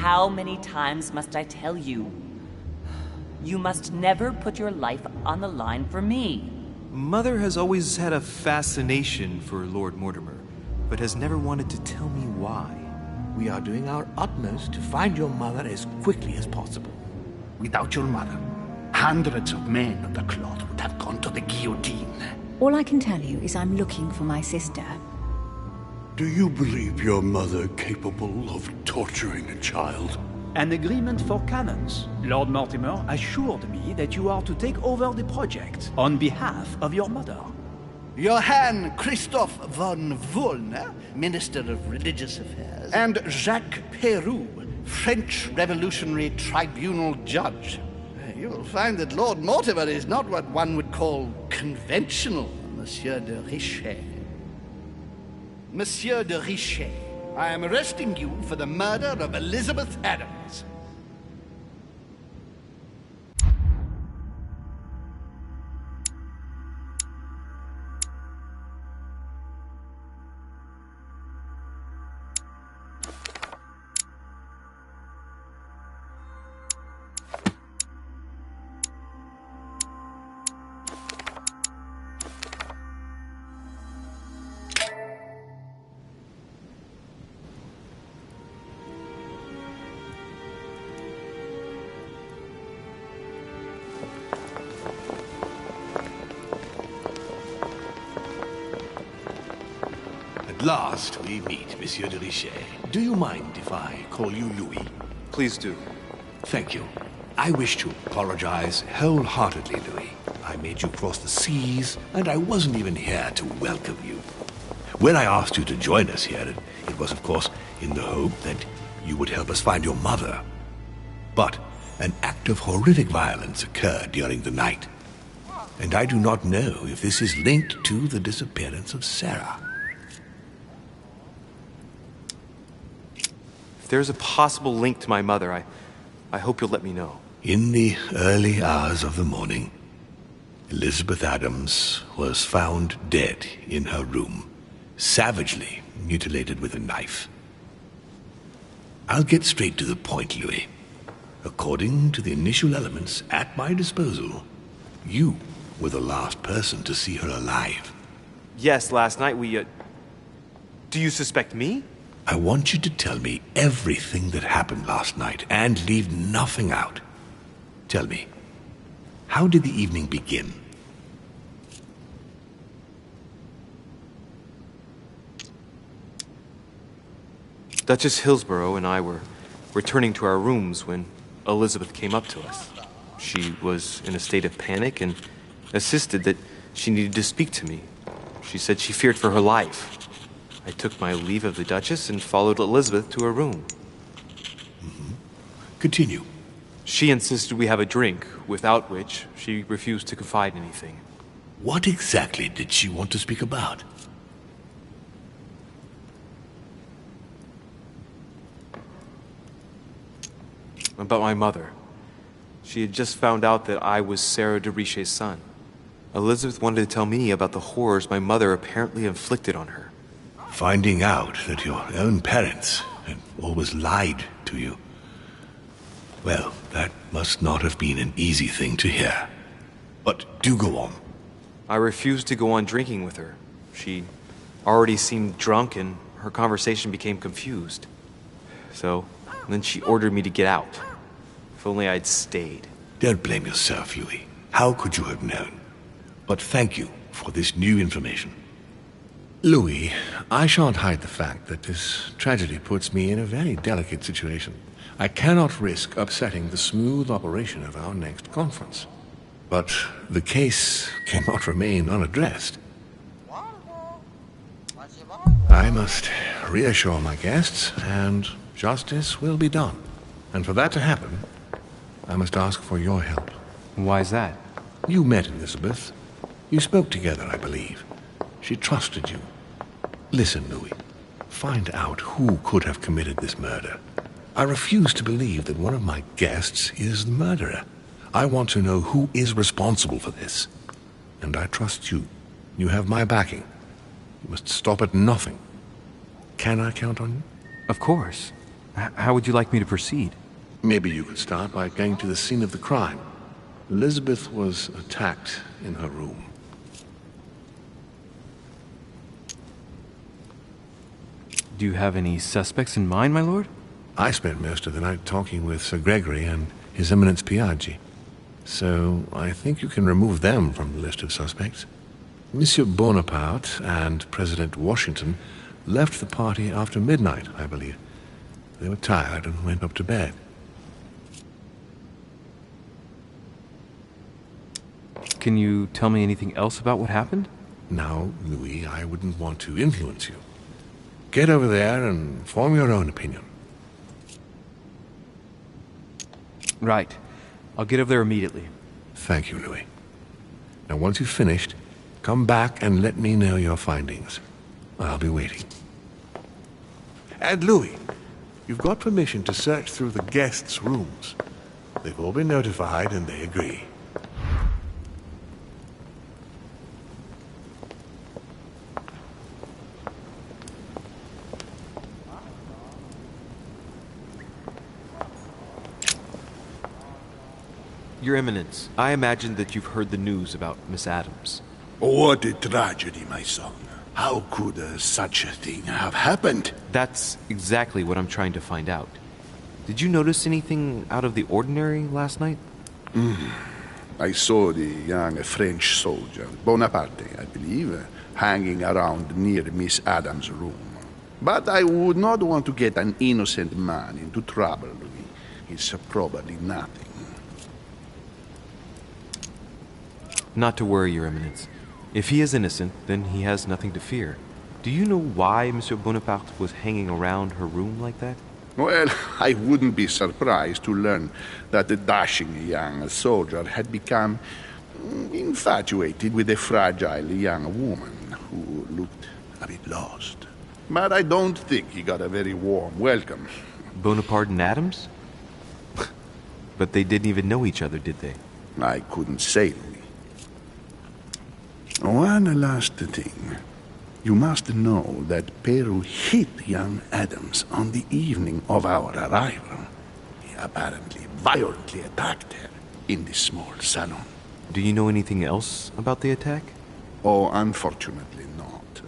how many times must I tell you? You must never put your life on the line for me. Mother has always had a fascination for Lord Mortimer, but has never wanted to tell me why. We are doing our utmost to find your mother as quickly as possible. Without your mother, hundreds of men of the cloth would have gone to the guillotine. All I can tell you is I'm looking for my sister. Do you believe your mother capable of torturing a child? An agreement for cannons. Lord Mortimer assured me that you are to take over the project on behalf of your mother. Johann Christoph von Wollner, Minister of Religious Affairs, and Jacques Peroux, French Revolutionary Tribunal Judge. You will find that Lord Mortimer is not what one would call conventional, Monsieur de Richet. Monsieur de Richet, I am arresting you for the murder of Elizabeth Adams. At last we meet, Monsieur de Richet. Do you mind if I call you Louis? Please do. Thank you. I wish to apologize wholeheartedly, Louis. I made you cross the seas, and I wasn't even here to welcome you. When I asked you to join us here, it was, of course, in the hope that you would help us find your mother. But an act of horrific violence occurred during the night, and I do not know if this is linked to the disappearance of Sarah. If there's a possible link to my mother, I hope you'll let me know. In the early hours of the morning, Elizabeth Adams was found dead in her room, savagely mutilated with a knife. I'll get straight to the point, Louis. According to the initial elements at my disposal, you were the last person to see her alive. Yes, last night we, Do you suspect me? I want you to tell me everything that happened last night and leave nothing out. Tell me, how did the evening begin? Duchess Hillsborough and I were returning to our rooms when Elizabeth came up to us. She was in a state of panic and insisted that she needed to speak to me. She said she feared for her life. I took my leave of the Duchess and followed Elizabeth to her room. Continue. She insisted we have a drink, without which she refused to confide anything. What exactly did she want to speak about? About my mother. She had just found out that I was Sarah de Richet's son. Elizabeth wanted to tell me about the horrors my mother apparently inflicted on her. Finding out that your own parents had always lied to you. Well, that must not have been an easy thing to hear. But do go on. I refused to go on drinking with her. She already seemed drunk and her conversation became confused. So, then she ordered me to get out. If only I'd stayed. Don't blame yourself, Louis. How could you have known? But thank you for this new information. Louis, I shan't hide the fact that this tragedy puts me in a very delicate situation. I cannot risk upsetting the smooth operation of our next conference. But the case cannot remain unaddressed. I must reassure my guests, and justice will be done. And for that to happen, I must ask for your help. Why is that? You met Elizabeth. You spoke together, I believe. She trusted you. Listen, Louis. Find out who could have committed this murder. I refuse to believe that one of my guests is the murderer. I want to know who is responsible for this. And I trust you. You have my backing. You must stop at nothing. Can I count on you? Of course. How would you like me to proceed? Maybe you could start by going to the scene of the crime. Elizabeth was attacked in her room. Do you have any suspects in mind, my lord? I spent most of the night talking with Sir Gregory and His Eminence Piaggi. So I think you can remove them from the list of suspects. Monsieur Bonaparte and President Washington left the party after midnight, I believe. They were tired and went up to bed. Can you tell me anything else about what happened? Now, Louis, I wouldn't want to influence you. Get over there and form your own opinion. Right. I'll get over there immediately. Thank you, Louis. Now, once you've finished, come back and let me know your findings. I'll be waiting. And Louis, you've got permission to search through the guests' rooms. They've all been notified and they agree. Your Eminence, I imagine that you've heard the news about Miss Adams. What a tragedy, my son. How could such a thing have happened? That's exactly what I'm trying to find out. Did you notice anything out of the ordinary last night? I saw the young French soldier, Bonaparte, I believe, hanging around near Miss Adams' room. But I would not want to get an innocent man into trouble, Louis. It's probably nothing. Not to worry, Your Eminence. If he is innocent, then he has nothing to fear. Do you know why Monsieur Bonaparte was hanging around her room like that? Well, I wouldn't be surprised to learn that the dashing young soldier had become infatuated with a fragile young woman who looked a bit lost. But I don't think he got a very warm welcome. Bonaparte and Adams? But they didn't even know each other, did they? I couldn't say, Louis. One last thing. You must know that Peru hit young Adams on the evening of our arrival. He apparently violently attacked her in the small salon. Do you know anything else about the attack? Oh, unfortunately not.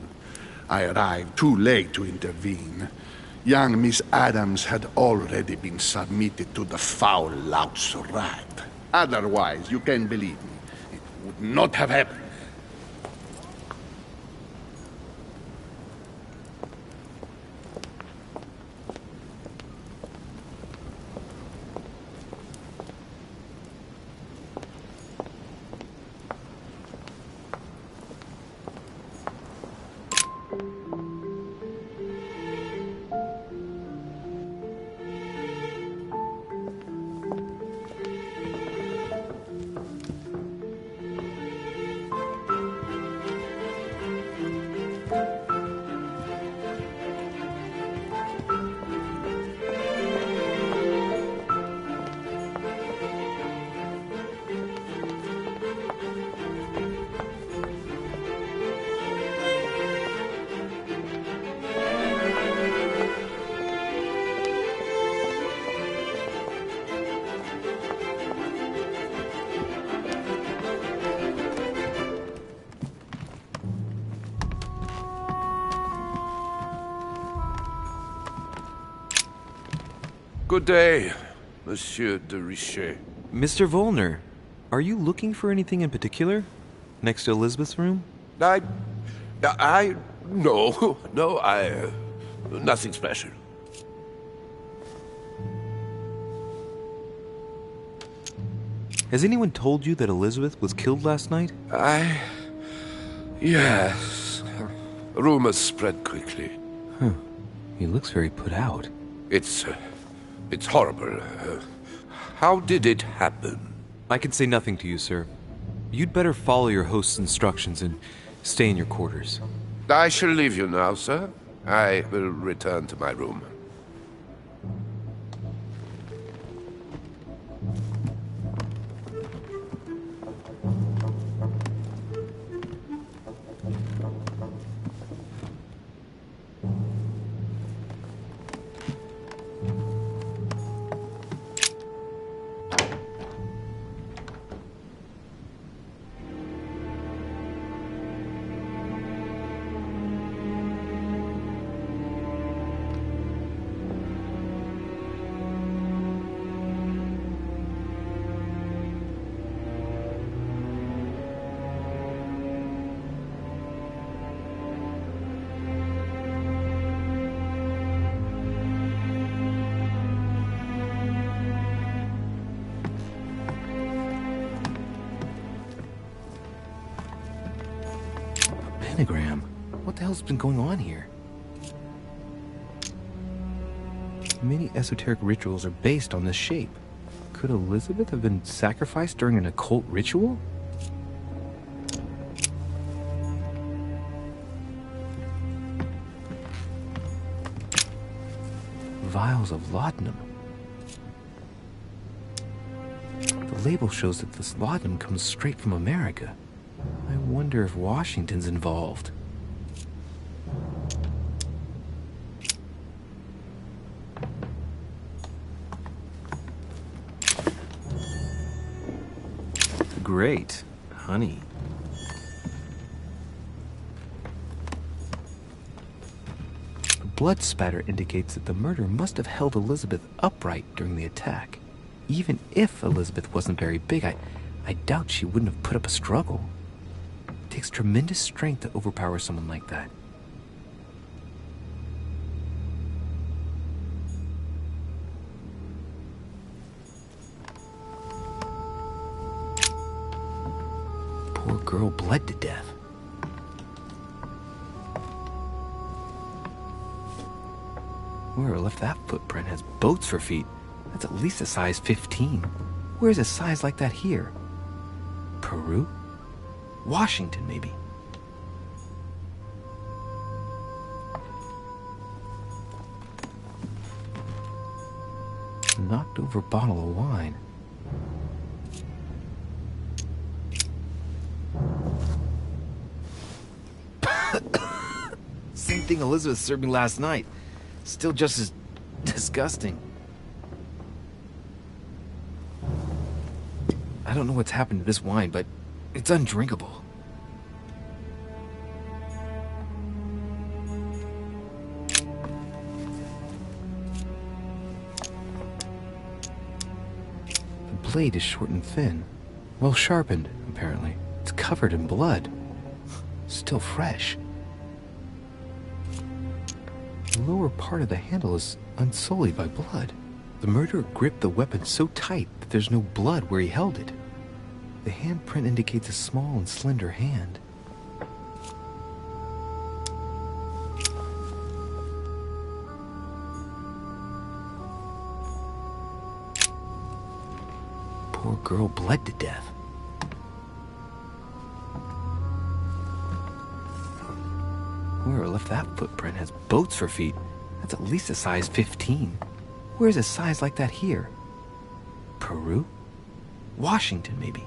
I arrived too late to intervene. Young Miss Adams had already been submitted to the foul lout's rat. Otherwise, you can believe me, it would not have happened. Good day, Monsieur de Richet. Mr. Volner, are you looking for anything in particular? Next to Elizabeth's room? No, nothing special. Has anyone told you that Elizabeth was killed last night? Yes. Rumors spread quickly. Huh. He looks very put out. It's horrible. How did it happen? I can say nothing to you, sir. You'd better follow your host's instructions and stay in your quarters. I shall leave you now, sir. I will return to my room. pentagram. What the hell's been going on here? Many esoteric rituals are based on this shape. Could Elizabeth have been sacrificed during an occult ritual? Vials of laudanum. The label shows that this laudanum comes straight from America. I wonder if Washington's involved. Great. Honey. The blood spatter indicates that the murderer must have held Elizabeth upright during the attack. Even if Elizabeth wasn't very big, I doubt she wouldn't have put up a struggle. It takes tremendous strength to overpower someone like that. Poor girl bled to death. Whoever left that footprint has boats for feet. That's at least a size 15. Where's a size like that here? Peru? Washington, maybe. Knocked over bottle of wine. Same thing Elizabeth served me last night. Still just as disgusting. I don't know what's happened to this wine, but it's undrinkable. The blade is short and thin. Well sharpened, apparently. It's covered in blood. Still fresh. The lower part of the handle is unsullied by blood. The murderer gripped the weapon so tight that there's no blood where he held it. The handprint indicates a small and slender hand. Poor girl bled to death. Whoever left that footprint has boats for feet. That's at least a size 15. Where's a size like that here? Peru? Washington, maybe.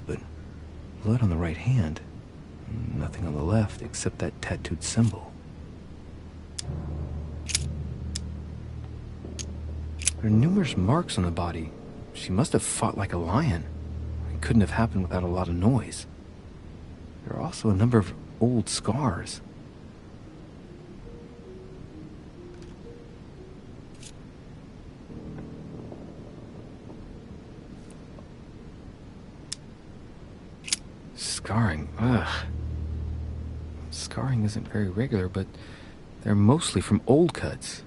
But blood on the right hand. Nothing on the left except that tattooed symbol. There are numerous marks on the body. She must have fought like a lion. It couldn't have happened without a lot of noise. There are also a number of old scars. Scarring, ugh. Scarring isn't very regular, but they're mostly from old cuts.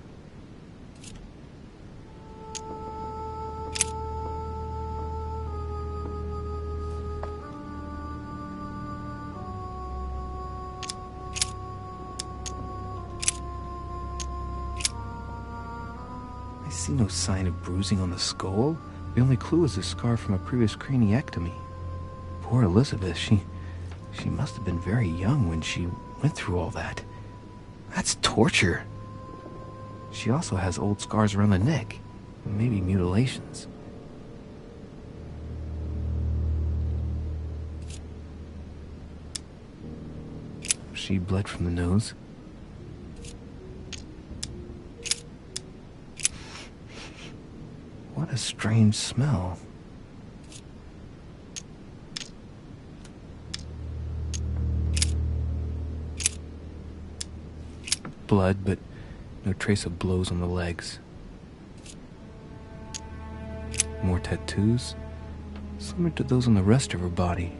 I see no sign of bruising on the skull. The only clue is a scar from a previous craniectomy. Poor Elizabeth, she must have been very young when she went through all that. That's torture. She also has old scars around the neck, maybe mutilations. She bled from the nose. What a strange smell. Blood, but no trace of blows on the legs. More tattoos, similar to those on the rest of her body.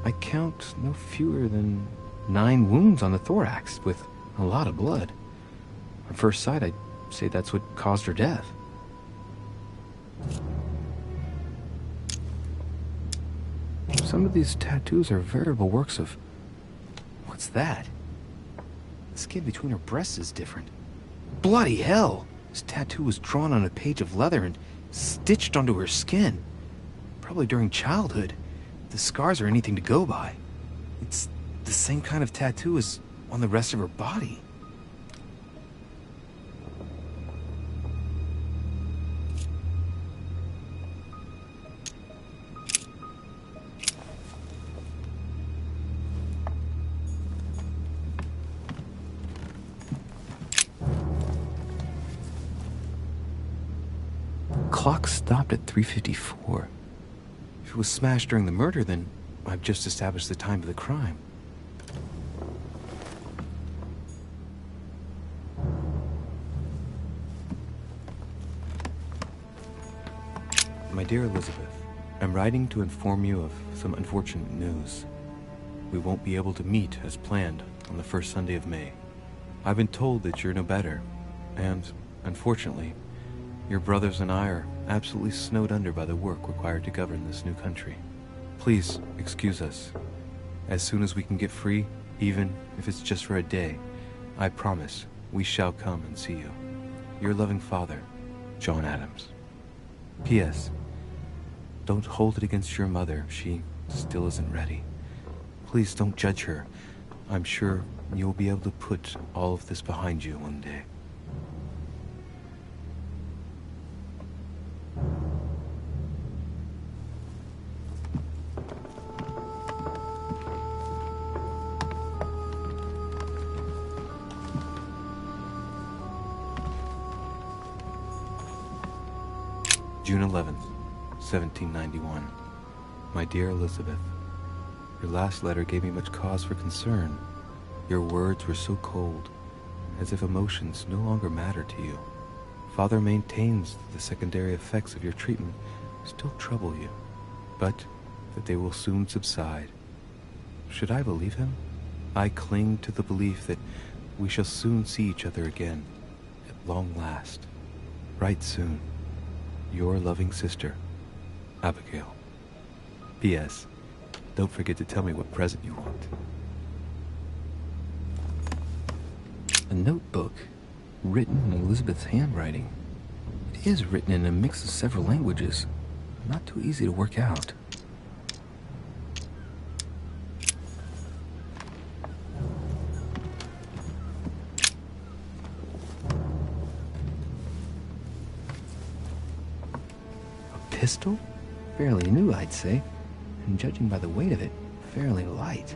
I count no fewer than 9 wounds on the thorax, with a lot of blood. On first sight, I'd say that's what caused her death. Some of these tattoos are veritable works of... What's that? The skin between her breasts is different. Bloody hell! This tattoo was drawn on a page of leather and stitched onto her skin. Probably during childhood. The scars are anything to go by. It's the same kind of tattoo as on the rest of her body. Clock stopped at 3:54. If it was smashed during the murder, then I've just established the time of the crime. My dear Elizabeth, I'm writing to inform you of some unfortunate news. We won't be able to meet as planned on the first Sunday of May. I've been told that you're no better, and, unfortunately, your brothers and I are absolutely snowed under by the work required to govern this new country. Please excuse us. As soon as we can get free, even if it's just for a day, I promise we shall come and see you. Your loving father, John Adams. P.S. Don't hold it against your mother. She still isn't ready. Please don't judge her. I'm sure you'll be able to put all of this behind you one day. June 11th, 1791. My dear Elizabeth, your last letter gave me much cause for concern. Your words were so cold, as if emotions no longer matter to you. Father maintains that the secondary effects of your treatment still trouble you, but that they will soon subside. Should I believe him? I cling to the belief that we shall soon see each other again, at long last. Right soon. Your loving sister, Abigail. P.S. Don't forget to tell me what present you want. A notebook, written in Elizabeth's handwriting. It is written in a mix of several languages. Not too easy to work out. Pistol? Fairly new, I'd say, and judging by the weight of it, fairly light.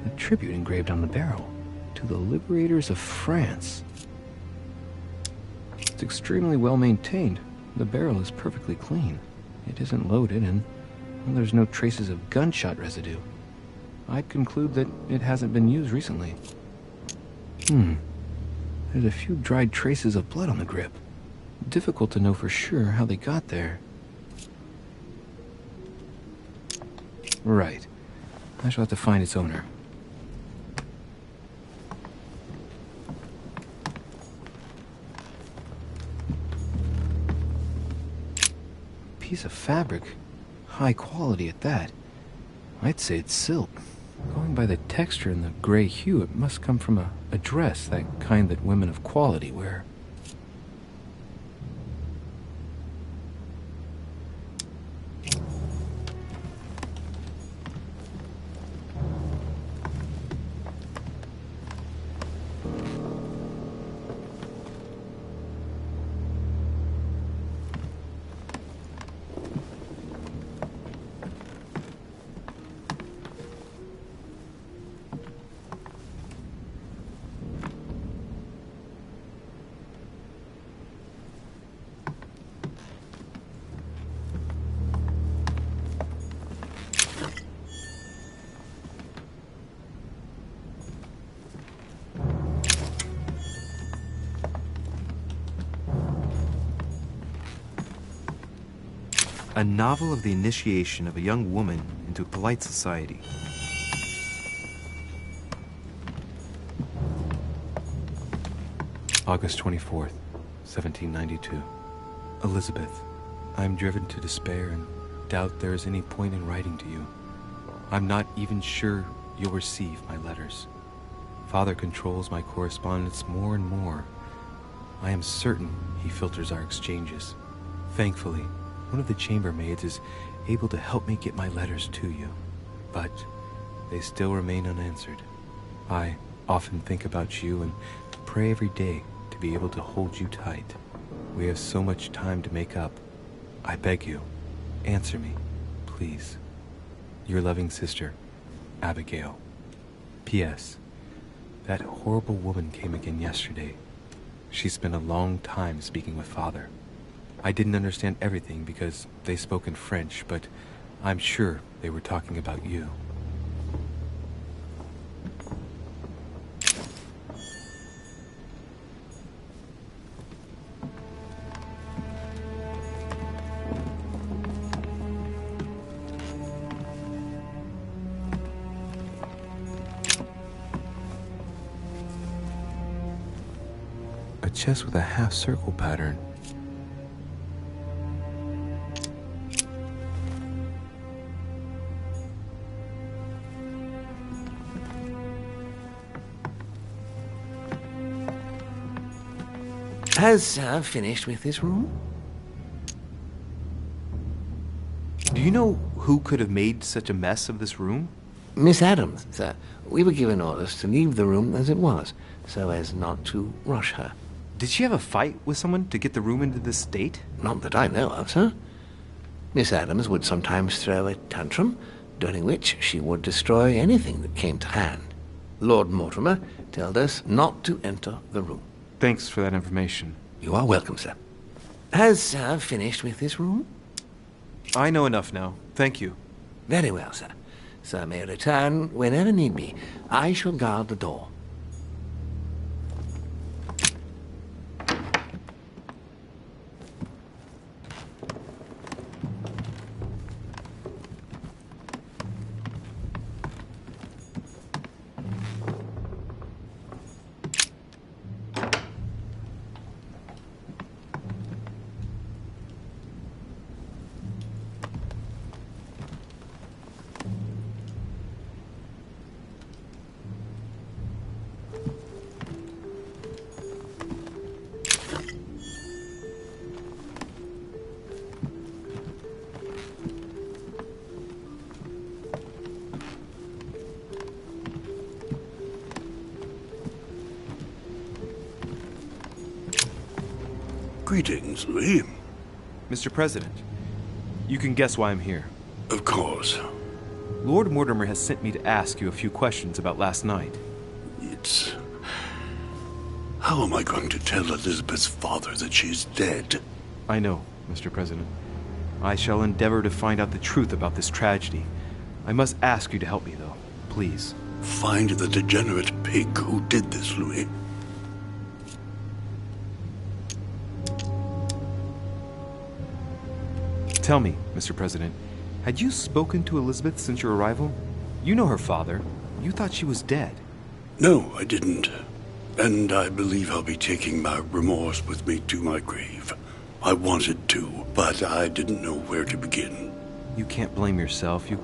A tribute engraved on the barrel to the liberators of France. It's extremely well maintained. The barrel is perfectly clean. It isn't loaded, and there's no traces of gunshot residue. I'd conclude that it hasn't been used recently. There's a few dried traces of blood on the grip. Difficult to know for sure how they got there. Right. I shall have to find its owner. Piece of fabric. High quality at that. I'd say it's silk. Going by the texture and the gray hue, it must come from a dress, that kind that women of quality wear. A novel of the initiation of a young woman into polite society. August 24th, 1792. Elizabeth, I am driven to despair and doubt there is any point in writing to you. I'm not even sure you'll receive my letters. Father controls my correspondence more and more. I am certain he filters our exchanges. Thankfully, one of the chambermaids is able to help me get my letters to you, but they still remain unanswered. I often think about you and pray every day to be able to hold you tight. We have so much time to make up. I beg you, answer me, please. Your loving sister, Abigail. P.S. That horrible woman came again yesterday. She spent a long time speaking with Father. I didn't understand everything because they spoke in French, but I'm sure they were talking about you. A chest with a half-circle pattern. Has Sir finished with this room? Do you know who could have made such a mess of this room? Miss Adams, sir. We were given orders to leave the room as it was, so as not to rush her. Did she have a fight with someone to get the room into this state? Not that I know of, sir. Miss Adams would sometimes throw a tantrum, during which she would destroy anything that came to hand. Lord Mortimer told us not to enter the room. Thanks for that information. You are welcome, sir. Has Sir finished with this room? I know enough now. Thank you. Very well, sir. Sir may return whenever need be. I shall guard the door. Greetings, Louis. Mr. President, you can guess why I'm here. Of course. Lord Mortimer has sent me to ask you a few questions about last night. It's... How am I going to tell Elizabeth's father that she's dead? I know, Mr. President. I shall endeavor to find out the truth about this tragedy. I must ask you to help me, though. Please. Find the degenerate pig who did this, Louis. Tell me, Mr. President, had you spoken to Elizabeth since your arrival? You know her father. You thought she was dead. No, I didn't. And I believe I'll be taking my remorse with me to my grave. I wanted to, but I didn't know where to begin. You can't blame yourself. You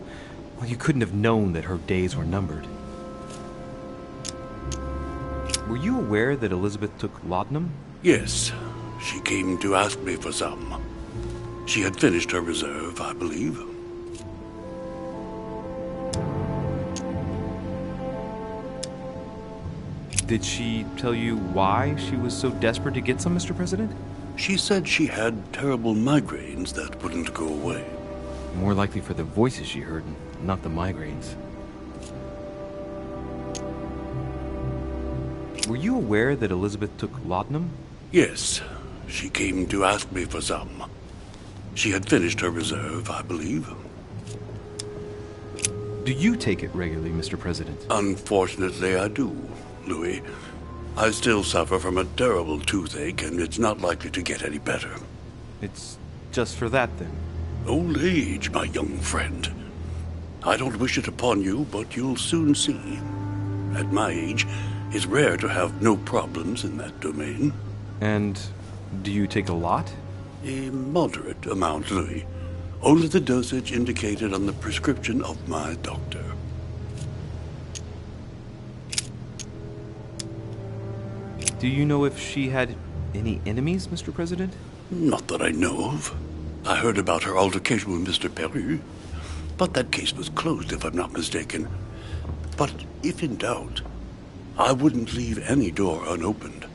couldn't have known that her days were numbered. Were you aware that Elizabeth took laudanum? Yes. She came to ask me for some. She had finished her reserve, I believe. Did she tell you why she was so desperate to get some, Mr. President? She said she had terrible migraines that wouldn't go away. More likely for the voices she heard, not the migraines. Were you aware that Elizabeth took laudanum? Yes. She came to ask me for some. She had finished her reserve, I believe. Do you take it regularly, Mr. President? Unfortunately, I do, Louis. I still suffer from a terrible toothache, and it's not likely to get any better. It's just for that, then? Old age, my young friend. I don't wish it upon you, but you'll soon see. At my age, it's rare to have no problems in that domain. And do you take a lot? A moderate amount, Louis. Only the dosage indicated on the prescription of my doctor. Do you know if she had any enemies, Mr. President? Not that I know of. I heard about her altercation with Mr. Peru, but that case was closed, if I'm not mistaken. But if in doubt, I wouldn't leave any door unopened.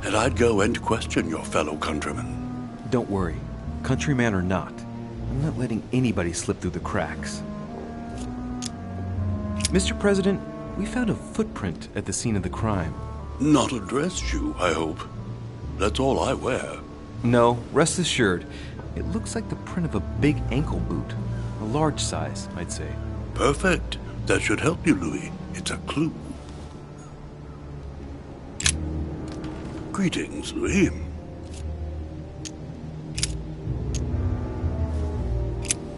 And I'd go and question your fellow countrymen. Don't worry. Countryman or not, I'm not letting anybody slip through the cracks. Mr. President, we found a footprint at the scene of the crime. Not a dress shoe, I hope. That's all I wear. No, rest assured. It looks like the print of a big ankle boot. A large size, I'd say. Perfect. That should help you, Louis. It's a clue. Greetings, Louis.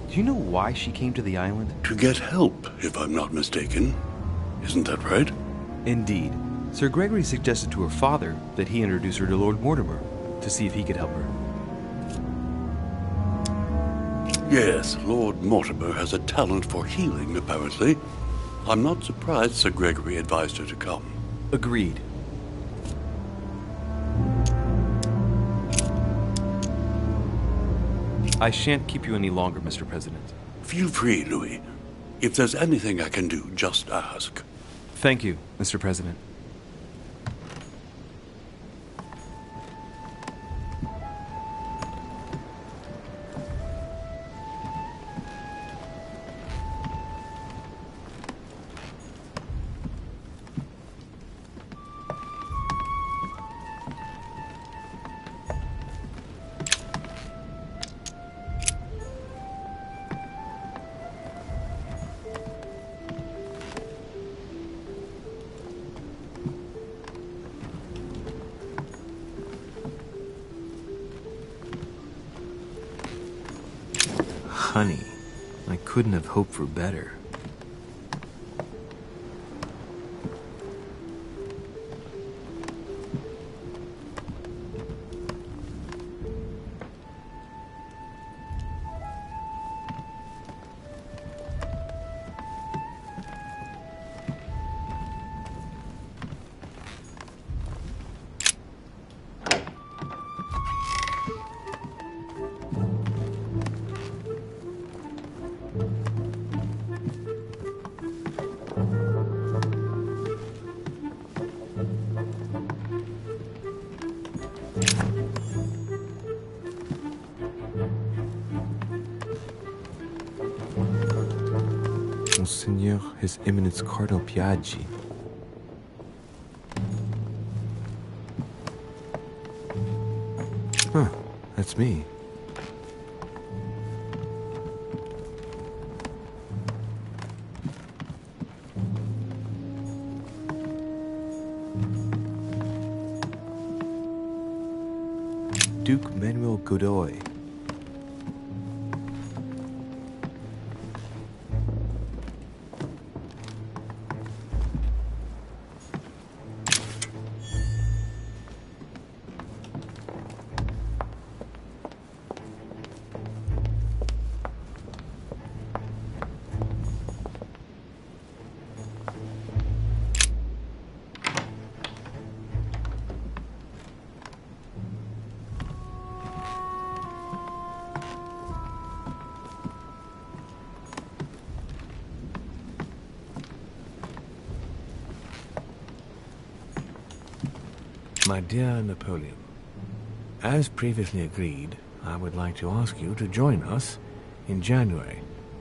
Do you know why she came to the island? To get help, if I'm not mistaken. Isn't that right? Indeed. Sir Gregory suggested to her father that he introduce her to Lord Mortimer to see if he could help her. Yes, Lord Mortimer has a talent for healing, apparently. I'm not surprised Sir Gregory advised her to come. Agreed. I shan't keep you any longer, Mr. President. Feel free, Louis. If there's anything I can do, just ask. Thank you, Mr. President. Honey, I couldn't have hoped for better. Monseigneur, His Eminence Cardinal Piaggi. Huh, that's me. Duke Manuel Godoy. My dear Napoleon, as previously agreed, I would like to ask you to join us in January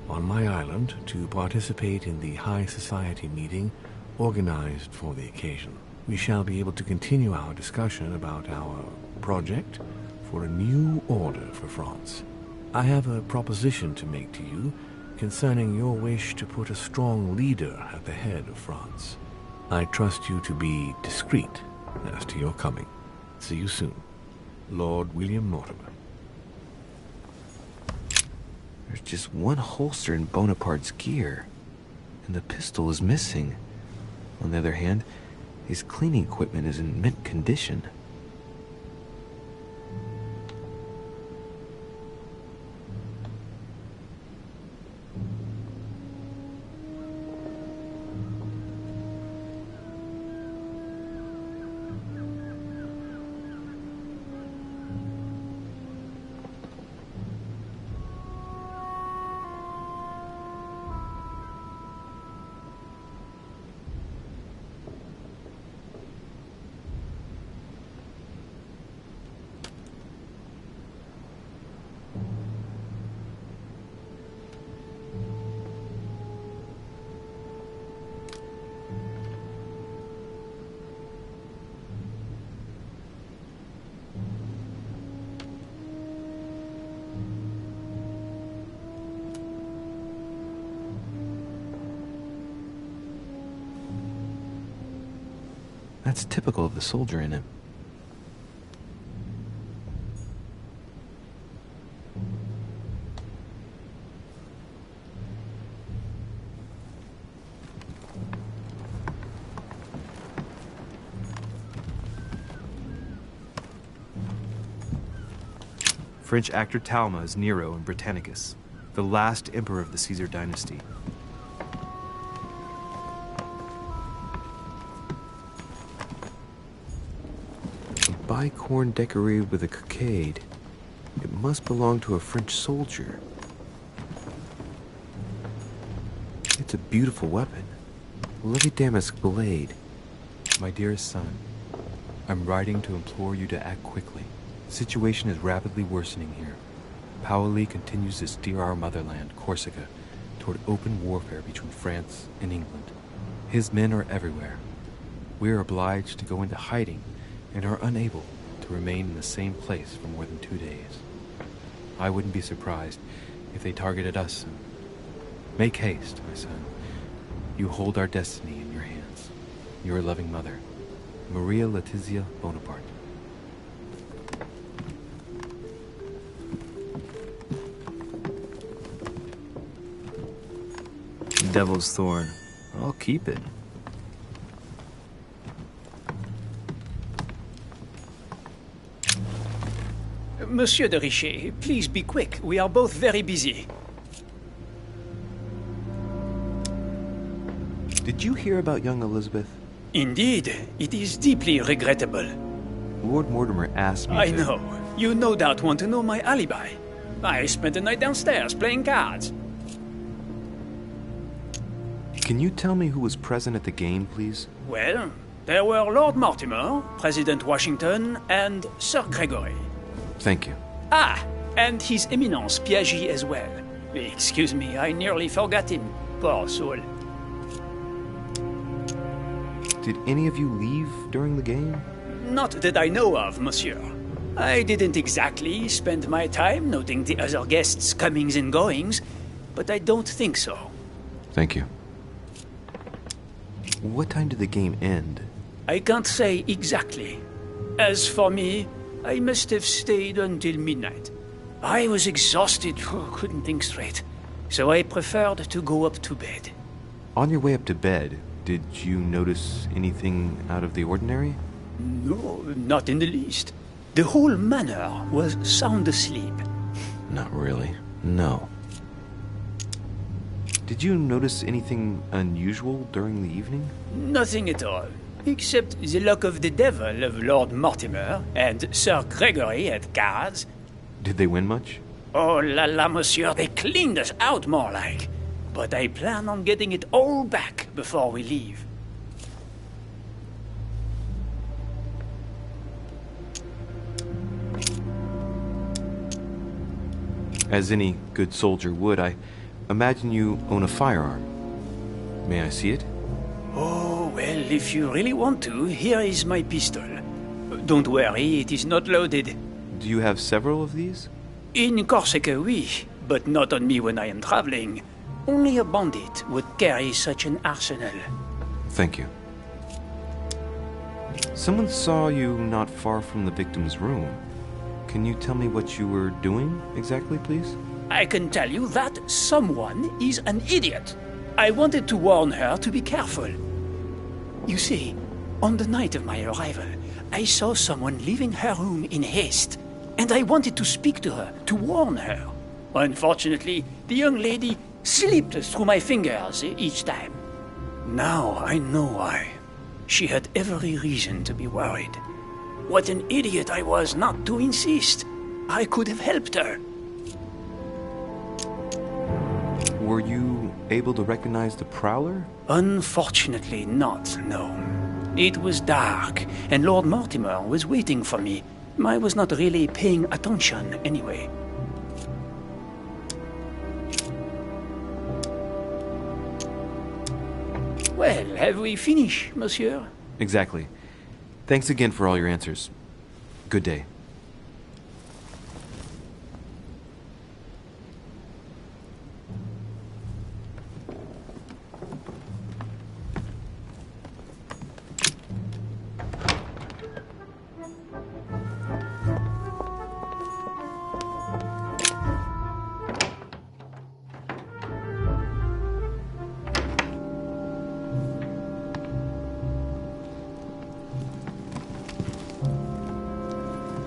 on my island to participate in the High Society meeting organized for the occasion. We shall be able to continue our discussion about our project for a new order for France. I have a proposition to make to you concerning your wish to put a strong leader at the head of France. I trust you to be discreet as to your coming. See you soon. Lord William Mortimer. There's just one holster in Bonaparte's gear, and the pistol is missing. On the other hand, his cleaning equipment is in mint condition. That's typical of the soldier in him. French actor Talma is Nero in Britannicus, the last emperor of the Caesar dynasty. Bicorn decorated with a cockade. It must belong to a French soldier. It's a beautiful weapon. A lovely damask blade. My dearest son, I'm writing to implore you to act quickly. The situation is rapidly worsening here. Paoli continues to steer our motherland, Corsica, toward open warfare between France and England. His men are everywhere. We are obliged to go into hiding and are unable to remain in the same place for more than 2 days. I wouldn't be surprised if they targeted us soon. Make haste, my son. You hold our destiny in your hands. Your loving mother, Maria Letizia Bonaparte. Devil's Thorn. I'll keep it. Monsieur de Richet, please be quick. We are both very busy. Did you hear about young Elizabeth? Indeed, it is deeply regrettable. Lord Mortimer asked me I know. You no doubt want to know my alibi. I spent the night downstairs playing cards. Can you tell me who was present at the game, please? Well, there were Lord Mortimer, President Washington, and Sir Gregory. Thank you. Ah, and His Eminence Piaget as well. Excuse me, I nearly forgot him. Poor soul. Did any of you leave during the game? Not that I know of, monsieur. I didn't exactly spend my time noting the other guests' comings and goings, but I don't think so. Thank you. What time did the game end? I can't say exactly. As for me, I must have stayed until midnight. I was exhausted, couldn't think straight, so I preferred to go up to bed. On your way up to bed, did you notice anything out of the ordinary? No, not in the least. The whole manor was sound asleep. Not really, no. Did you notice anything unusual during the evening? Nothing at all, except the luck of the devil of Lord Mortimer and Sir Gregory at cards. Did they win much? Oh la la, monsieur, they cleaned us out more like. But I plan on getting it all back before we leave. As any good soldier would, I imagine you own a firearm. May I see it? Oh, well, if you really want to, here is my pistol. Don't worry, it is not loaded. Do you have several of these? In Corsica, oui, but not on me when I am traveling. Only a bandit would carry such an arsenal. Thank you. Someone saw you not far from the victim's room. Can you tell me what you were doing exactly, please? I can tell you that someone is an idiot. I wanted to warn her to be careful. You see, on the night of my arrival, I saw someone leaving her room in haste, and I wanted to speak to her, to warn her. Unfortunately, the young lady slipped through my fingers each time. Now I know why. She had every reason to be worried. What an idiot I was not to insist. I could have helped her. Were you able to recognize the prowler? Unfortunately not, no. It was dark, and Lord Mortimer was waiting for me. I was not really paying attention anyway. Well, have we finished, monsieur? Exactly. Thanks again for all your answers. Good day.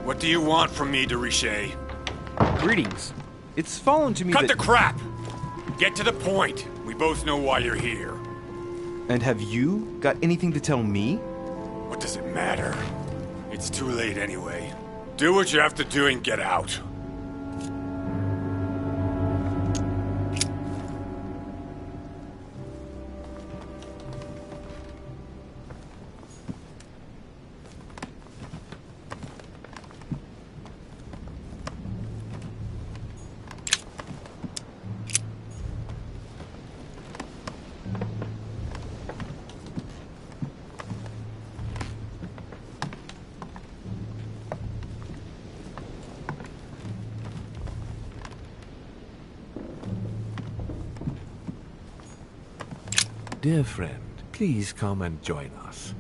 What do you want from me, de Richet? Greetings. It's fallen to me Cut that... the crap! Get to the point. We both know why you're here. And have you got anything to tell me? What does it matter? It's too late anyway. Do what you have to do and get out. Dear friend, please come and join us.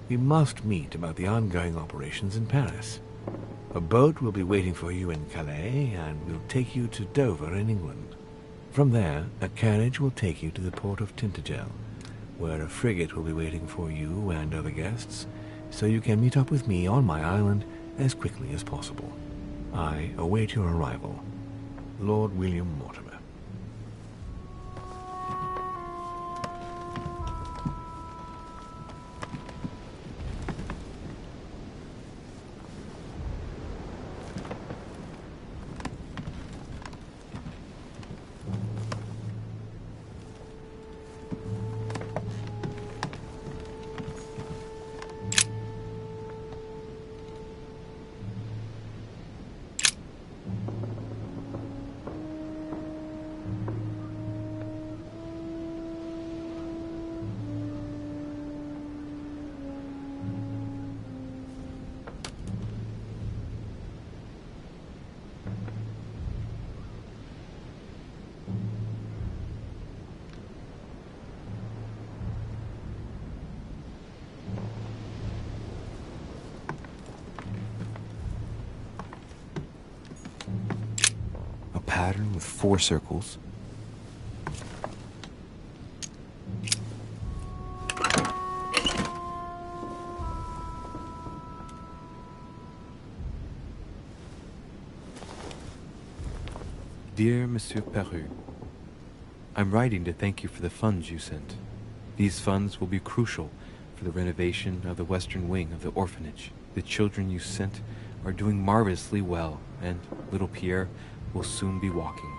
We must meet about the ongoing operations in Paris. A boat will be waiting for you in Calais and will take you to Dover in England. From there, a carriage will take you to the port of Tintagel, where a frigate will be waiting for you and other guests, so you can meet up with me on my island as quickly as possible. I await your arrival. Lord William Mortimer. Pattern with 4 circles. Dear Monsieur Peru, I'm writing to thank you for the funds you sent. These funds will be crucial for the renovation of the western wing of the orphanage. The children you sent are doing marvelously well, and little Pierre will soon be walking.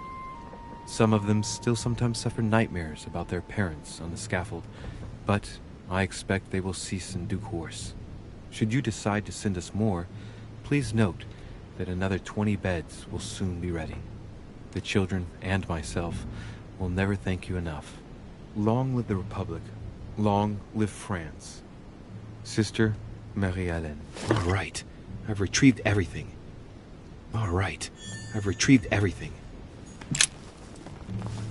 Some of them still sometimes suffer nightmares about their parents on the scaffold, but I expect they will cease in due course. Should you decide to send us more, please note that another 20 beds will soon be ready. the children, and myself will never thank you enough. Long live the Republic. Long live France. Sister Marie-Hélène. All right. I've retrieved everything. All right. I've retrieved everything.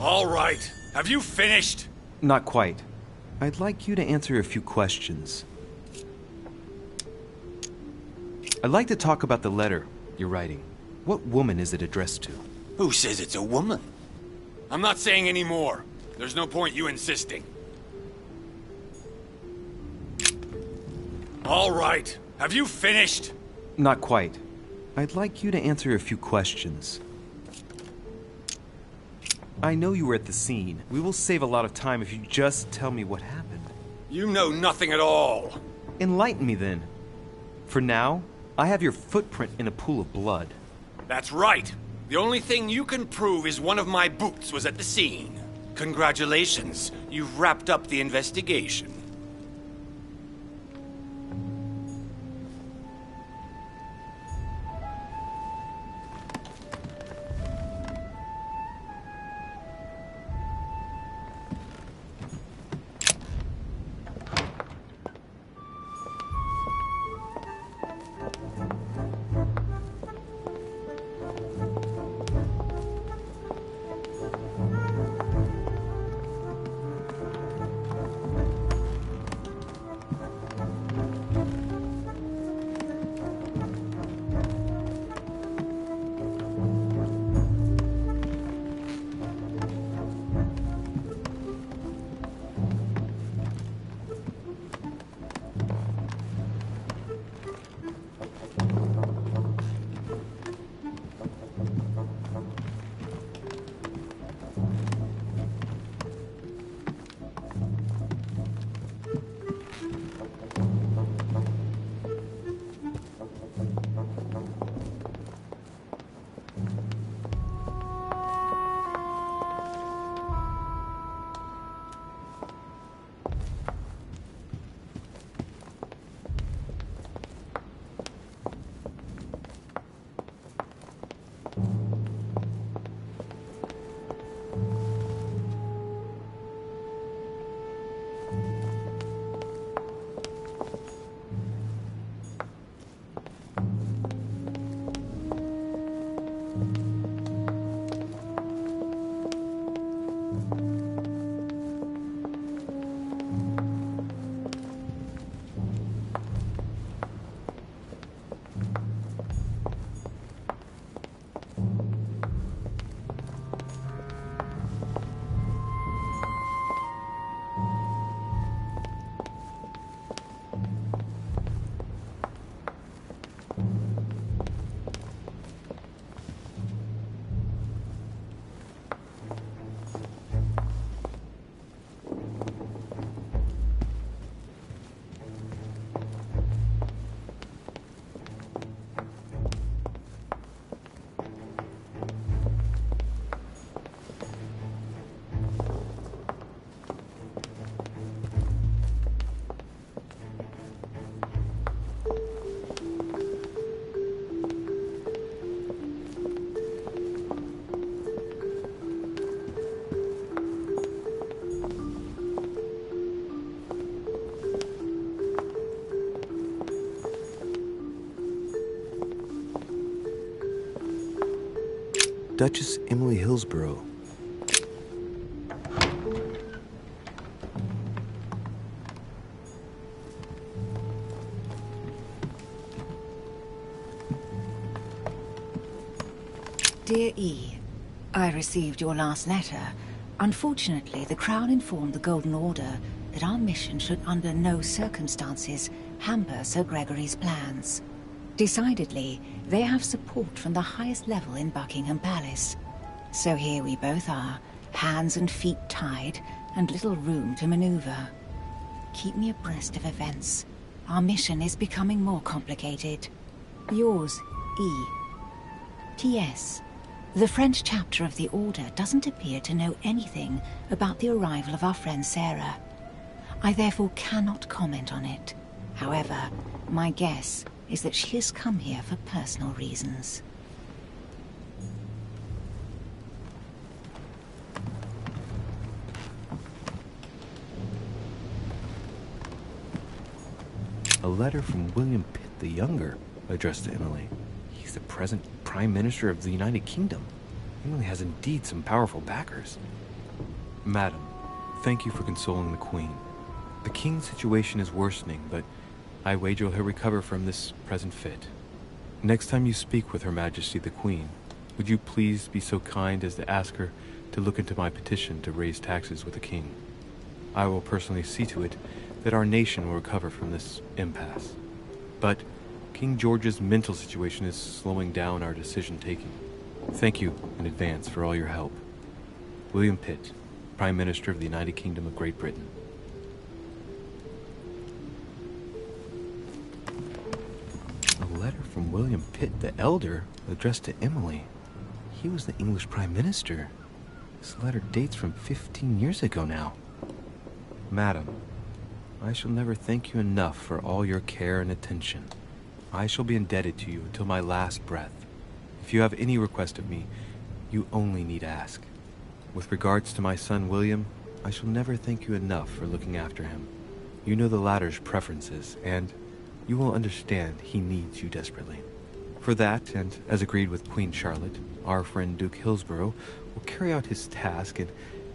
All right. Have you finished? Not quite. I'd like you to answer a few questions. I'd like to talk about the letter you're writing. What woman is it addressed to? Who says it's a woman? I'm not saying any more. There's no point you insisting. All right. Have you finished? Not quite. I'd like you to answer a few questions. I know you were at the scene. We will save a lot of time if you just tell me what happened. You know nothing at all. Enlighten me then. For now, I have your footprint in a pool of blood. That's right. The only thing you can prove is one of my boots was at the scene. Congratulations. You've wrapped up the investigation. Duchess Emily Hillsborough. Dear E, I received your last letter. Unfortunately, the Crown informed the Golden Order that our mission should under no circumstances hamper Sir Gregory's plans. Decidedly, they have support from the highest level in Buckingham Palace. So here we both are, hands and feet tied, and little room to maneuver. Keep me abreast of events. Our mission is becoming more complicated. Yours, E. T.S. The French chapter of the Order doesn't appear to know anything about the arrival of our friend Sarah. I therefore cannot comment on it. However, my guess is that she has come here for personal reasons. A letter from William Pitt the Younger, addressed to Emily. He's the present Prime Minister of the United Kingdom. Emily has indeed some powerful backers. Madam, thank you for consoling the Queen. The King's situation is worsening, but I wager he'll recover from this present fit. Next time you speak with Her Majesty the Queen, would you please be so kind as to ask her to look into my petition to raise taxes with the King? I will personally see to it that our nation will recover from this impasse. But King George's mental situation is slowing down our decision-taking. Thank you in advance for all your help. William Pitt, Prime Minister of the United Kingdom of Great Britain. A letter from William Pitt the Elder, addressed to Emily. He was the English Prime Minister. This letter dates from 15 years ago now. Madam, I shall never thank you enough for all your care and attention. I shall be indebted to you until my last breath. If you have any request of me, you only need ask. With regards to my son William, I shall never thank you enough for looking after him. You know the latter's preferences, and you will understand he needs you desperately. For that, and as agreed with Queen Charlotte, our friend Duke Hillsborough will carry out his task and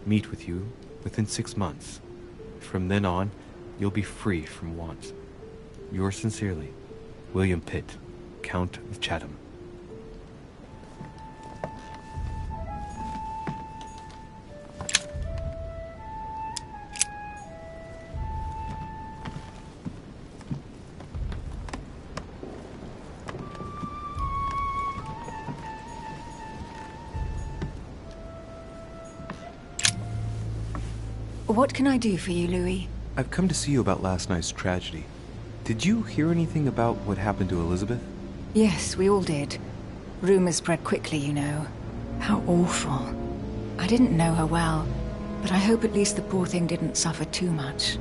meet with you within 6 months. From then on, you'll be free from want. Yours sincerely, William Pitt, Count of Chatham. What can I do for you, Louis? I've come to see you about last night's tragedy. Did you hear anything about what happened to Elizabeth? Yes, we all did. Rumors spread quickly, you know. How awful. I didn't know her well, but I hope at least the poor thing didn't suffer too much.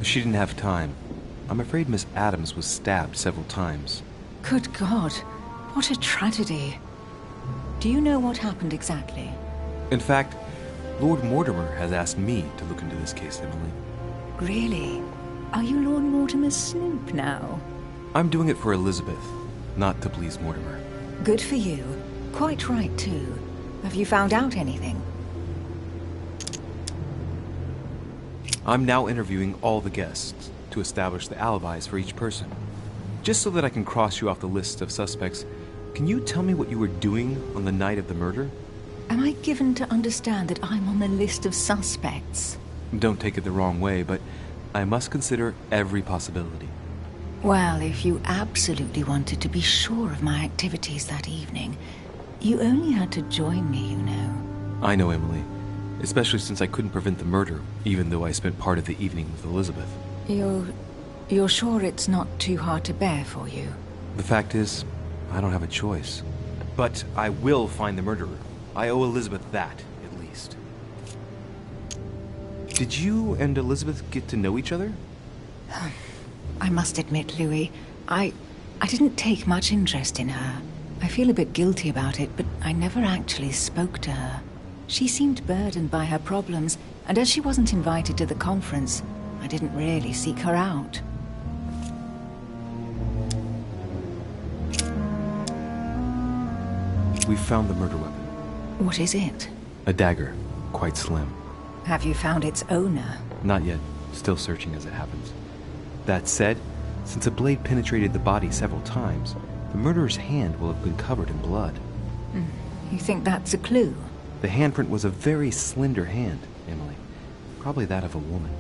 She didn't have time. I'm afraid Miss Adams was stabbed several times. Good God, what a tragedy. Do you know what happened exactly? In fact, Lord Mortimer has asked me to look into this case, Emily. Really? Are you Lord Mortimer's snoop now? I'm doing it for Elizabeth, not to please Mortimer. Good for you. Quite right, too. Have you found out anything? I'm now interviewing all the guests to establish the alibis for each person. Just so that I can cross you off the list of suspects, can you tell me what you were doing on the night of the murder? Am I given to understand that I'm on the list of suspects? Don't take it the wrong way, but I must consider every possibility. Well, if you absolutely wanted to be sure of my activities that evening, you only had to join me, you know. I know, Emily. Especially since I couldn't prevent the murder, even though I spent part of the evening with Elizabeth. You're sure it's not too hard to bear for you? The fact is, I don't have a choice. But I will find the murderer. I owe Elizabeth that, at least. Did you and Elizabeth get to know each other? I must admit, Louis, I didn't take much interest in her. I feel a bit guilty about it, but I never actually spoke to her. She seemed burdened by her problems, and as she wasn't invited to the conference, I didn't really seek her out. We've found the murder weapon. What is it? A dagger, quite slim. Have you found its owner? Not yet. Still searching as it happens. That said, since a blade penetrated the body several times, the murderer's hand will have been covered in blood. You think that's a clue? The handprint was a very slender hand, Emily. Probably that of a woman.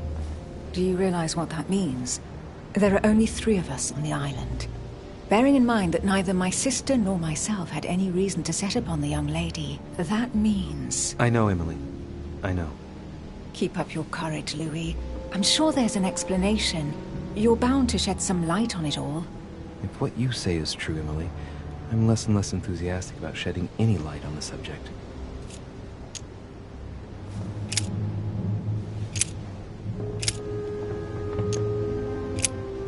Do you realize what that means? There are only 3 of us on the island. Bearing in mind that neither my sister nor myself had any reason to set upon the young lady, that means... I know, Emily. I know. Keep up your courage, Louis. I'm sure there's an explanation. You're bound to shed some light on it all. If what you say is true, Emily, I'm less and less enthusiastic about shedding any light on the subject.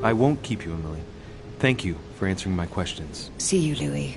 I won't keep you, Emily. Thank you for answering my questions. See you, Louis.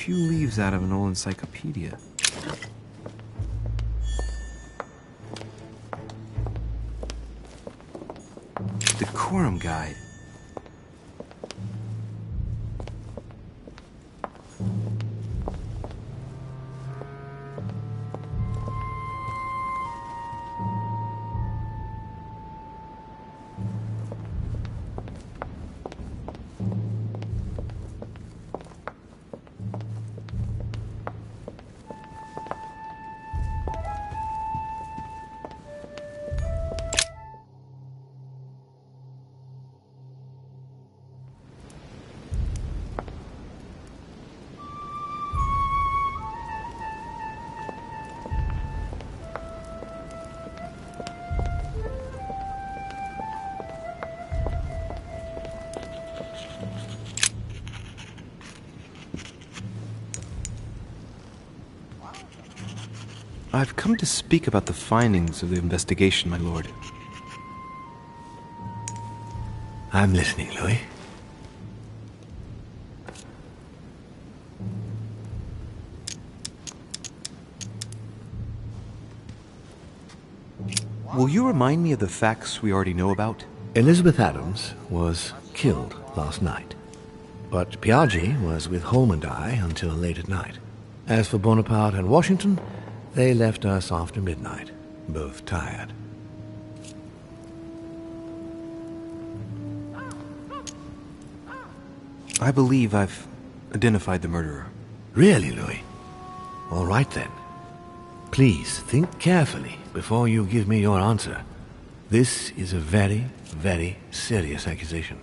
few leaves out of an old encyclopedia. Decorum guide. I've come to speak about the findings of the investigation, my lord. I'm listening, Louis. Will you remind me of the facts we already know about? Elizabeth Adams was killed last night, but Piaggi was with Holm and I until late at night. As for Bonaparte and Washington, they left us after midnight, both tired. I believe I've identified the murderer. Really, Louis? All right then. Please think carefully before you give me your answer. This is a very, very serious accusation.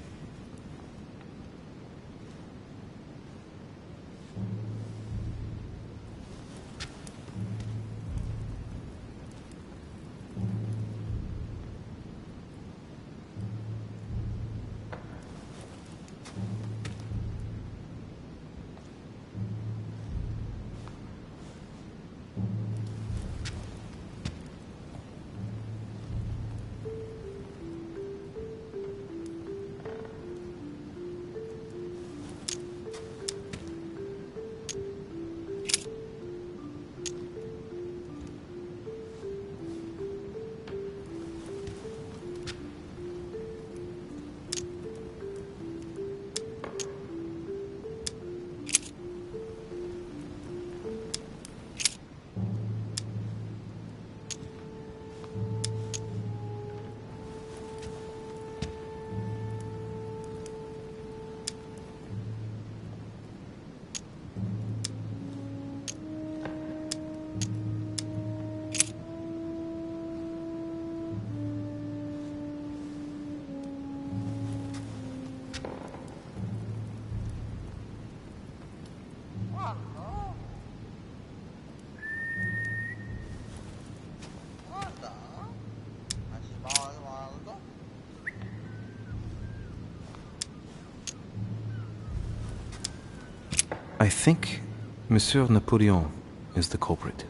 I think Monsieur Napoleon is the culprit.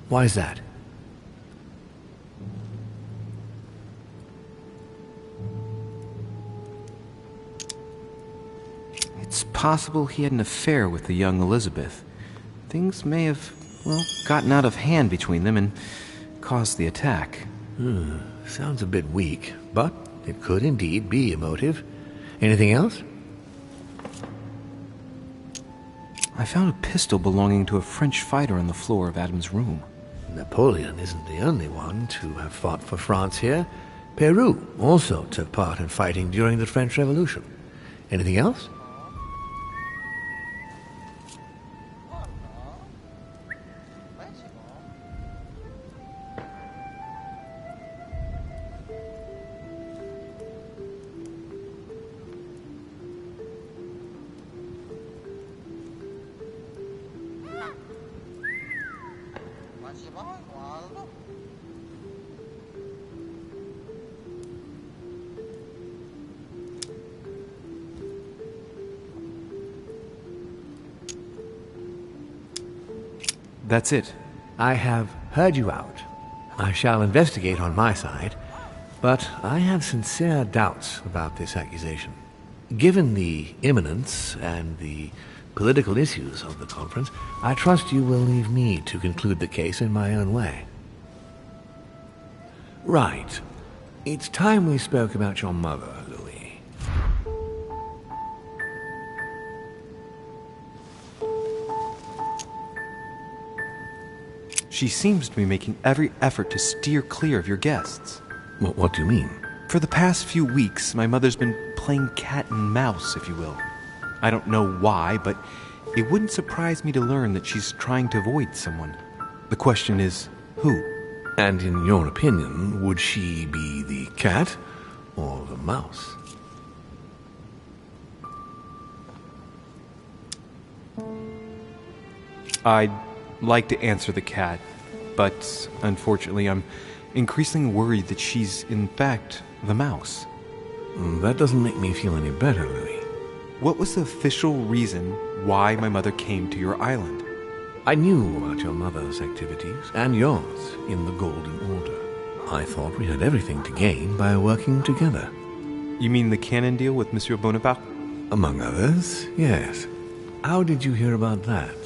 Why is that? It's possible he had an affair with the young Elizabeth. Things may have, well, gotten out of hand between them and caused the attack. Sounds a bit weak, but it could indeed be a motive. Anything else? I found a pistol belonging to a French fighter on the floor of Adam's room. Napoleon isn't the only one to have fought for France here. Peru also took part in fighting during the French Revolution. Anything else? That's it. I have heard you out. I shall investigate on my side, but I have sincere doubts about this accusation. Given the imminence and the political issues of the conference, I trust you will leave me to conclude the case in my own way. Right. It's time we spoke about your mother, Louis. She seems to be making every effort to steer clear of your guests. What do you mean? For the past few weeks, my mother's been playing cat and mouse, if you will. I don't know why, but it wouldn't surprise me to learn that she's trying to avoid someone. The question is, who? And in your opinion, would she be the cat or the mouse? I'd like to answer the cat, but unfortunately I'm increasingly worried that she's in fact the mouse. That doesn't make me feel any better, Louis. What was the official reason why my mother came to your island? I knew about your mother's activities and yours in the Golden Order. I thought we had everything to gain by working together. You mean the cannon deal with Monsieur Bonaparte? Among others, yes. How did you hear about that?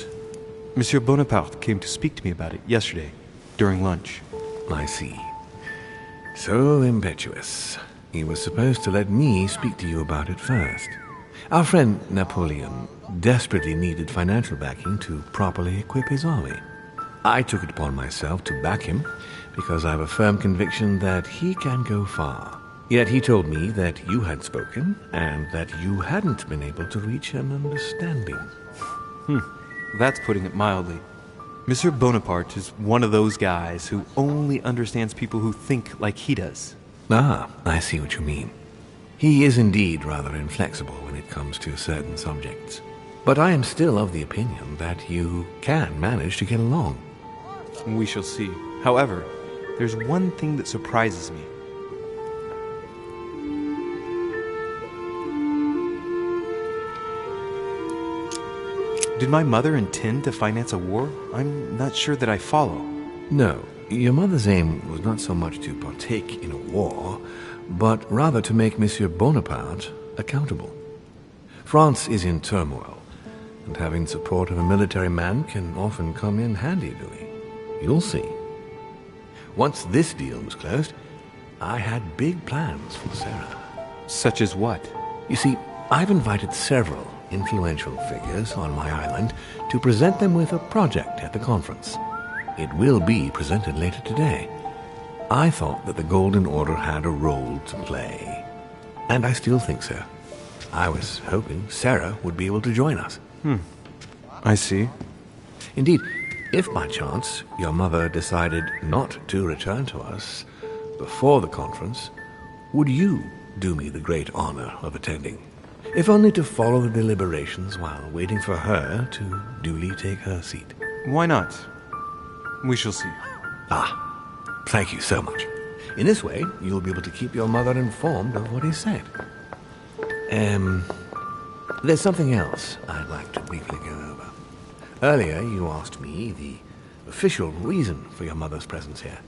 Monsieur Bonaparte came to speak to me about it yesterday, during lunch. I see. So impetuous. He was supposed to let me speak to you about it first. Our friend Napoleon desperately needed financial backing to properly equip his army. I took it upon myself to back him because I have a firm conviction that he can go far. Yet he told me that you had spoken and that you hadn't been able to reach an understanding. That's putting it mildly. Monsieur Bonaparte is one of those guys who only understands people who think like he does. Ah, I see what you mean. He is indeed rather inflexible when it comes to certain subjects. But I am still of the opinion that you can manage to get along. We shall see. However, there's one thing that surprises me. Did my mother intend to finance a war? I'm not sure that I follow. No, your mother's aim was not so much to partake in a war, but rather to make Monsieur Bonaparte accountable. France is in turmoil, and having support of a military man can often come in handy, Louis. You'll see. Once this deal was closed, I had big plans for Sarah. Such as what? You see, I've invited several influential figures on my island to present them with a project at the conference. It will be presented later today. I thought that the Golden Order had a role to play, and I still think so. I was hoping Sarah would be able to join us. I see. Indeed, if by chance your mother decided not to return to us before the conference, would you do me the great honor of attending? If only to follow the deliberations while waiting for her to duly take her seat. Why not? We shall see. Thank you so much. In this way, you'll be able to keep your mother informed of what is said. There's something else I'd like to briefly go over. Earlier, you asked me the official reason for your mother's presence here.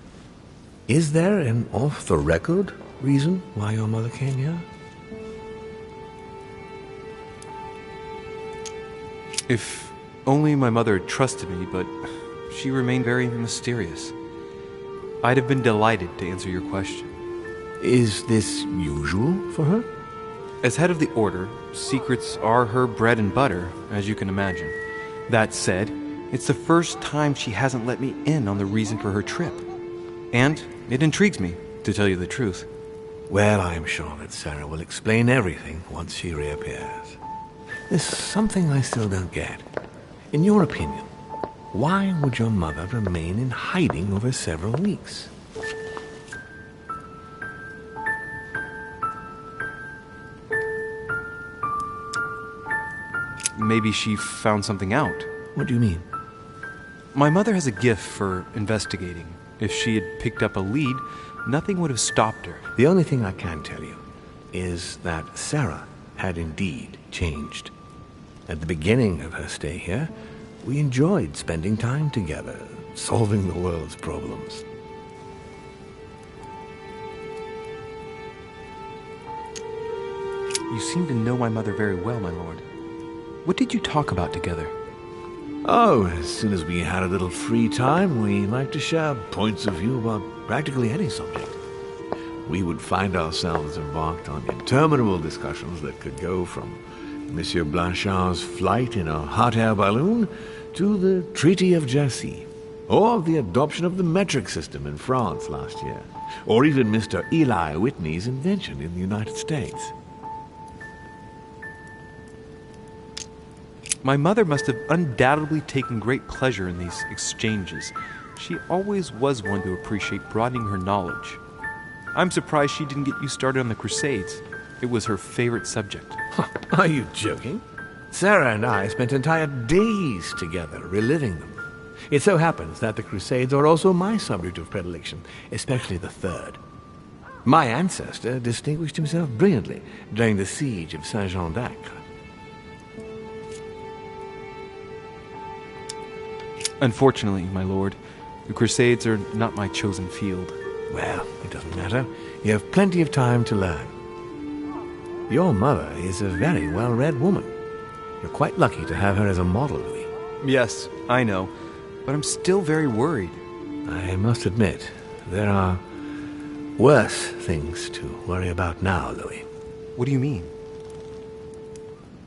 Is there an off-the-record reason why your mother came here? If only my mother had trusted me, but she remained very mysterious. I'd have been delighted to answer your question. Is this usual for her? As head of the Order, secrets are her bread and butter, as you can imagine. That said, it's the first time she hasn't let me in on the reason for her trip. And it intrigues me, to tell you the truth. Well, I am sure that Sarah will explain everything once she reappears. There's something I still don't get. In your opinion, why would your mother remain in hiding over several weeks? Maybe she found something out. What do you mean? My mother has a gift for investigating. If she had picked up a lead, nothing would have stopped her. The only thing I can tell you is that Sarah had indeed changed. At the beginning of her stay here, we enjoyed spending time together, solving the world's problems. You seem to know my mother very well, my lord. What did you talk about together? Oh, as soon as we had a little free time, we liked to share points of view about practically any subject. We would find ourselves embarked on interminable discussions that could go from Monsieur Blanchard's flight in a hot air balloon to the Treaty of Jassy, or the adoption of the metric system in France last year, or even Mr. Eli Whitney's invention in the United States. My mother must have undoubtedly taken great pleasure in these exchanges. She always was one to appreciate broadening her knowledge. I'm surprised she didn't get you started on the Crusades. It was her favorite subject. Are you joking? Sarah and I spent entire days together reliving them. It so happens that the Crusades are also my subject of predilection, especially the Third. My ancestor distinguished himself brilliantly during the siege of Saint-Jean d'Acre. Unfortunately, my lord, the Crusades are not my chosen field. Well, it doesn't matter. You have plenty of time to learn. Your mother is a very well-read woman. You're quite lucky to have her as a model, Louis. Yes, I know, but I'm still very worried. I must admit, there are worse things to worry about now, Louis. What do you mean?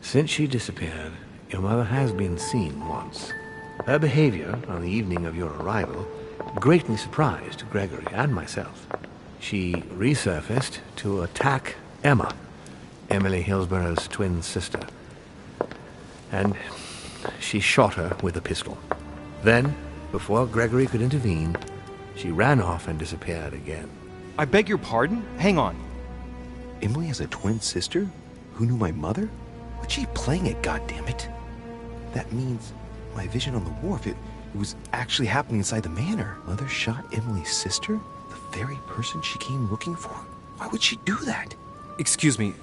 Since she disappeared, your mother has been seen once. Her behavior on the evening of your arrival greatly surprised Gregory and myself. She resurfaced to attack Emma, Emily Hillsborough's twin sister, and she shot her with a pistol. Then, before Gregory could intervene, she ran off and disappeared again. I beg your pardon? Hang on. Emily has a twin sister who knew my mother? What's she playing at, goddammit? That means my vision on the wharf, it was actually happening inside the manor. Mother shot Emily's sister? The very person she came looking for? Why would she do that? Excuse me,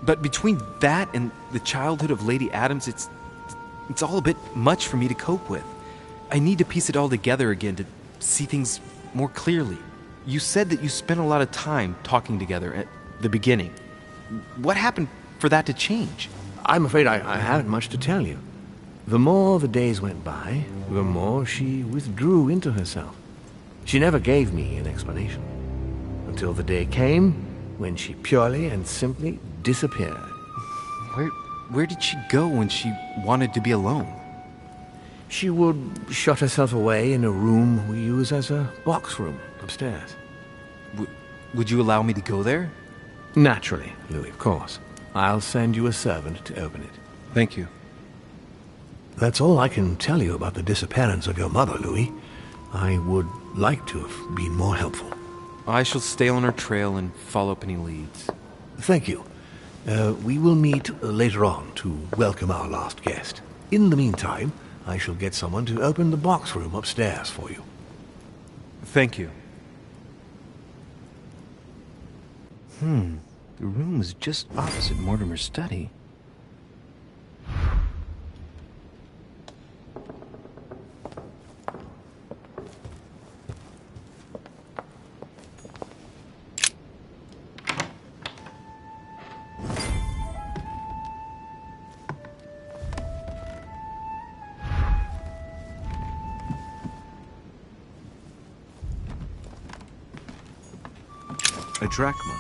but between that and the childhood of Lady Adams, it's all a bit much for me to cope with. I need to piece it all together again to see things more clearly. You said that you spent a lot of time talking together at the beginning. What happened for that to change? I'm afraid I haven't much to tell you. The more the days went by, the more she withdrew into herself. She never gave me an explanation, until the day came when she purely and simply disappeared. Where did she go when she wanted to be alone? She would shut herself away in a room we use as a box room upstairs. Would you allow me to go there? Naturally, Louis, of course. I'll send you a servant to open it. Thank you. That's all I can tell you about the disappearance of your mother, Louis. I would like to have been more helpful. I shall stay on her trail and follow up any leads. Thank you. We will meet later on to welcome our last guest. In the meantime, I shall get someone to open the box room upstairs for you. Thank you. The room is just opposite Mortimer's study. A drachma.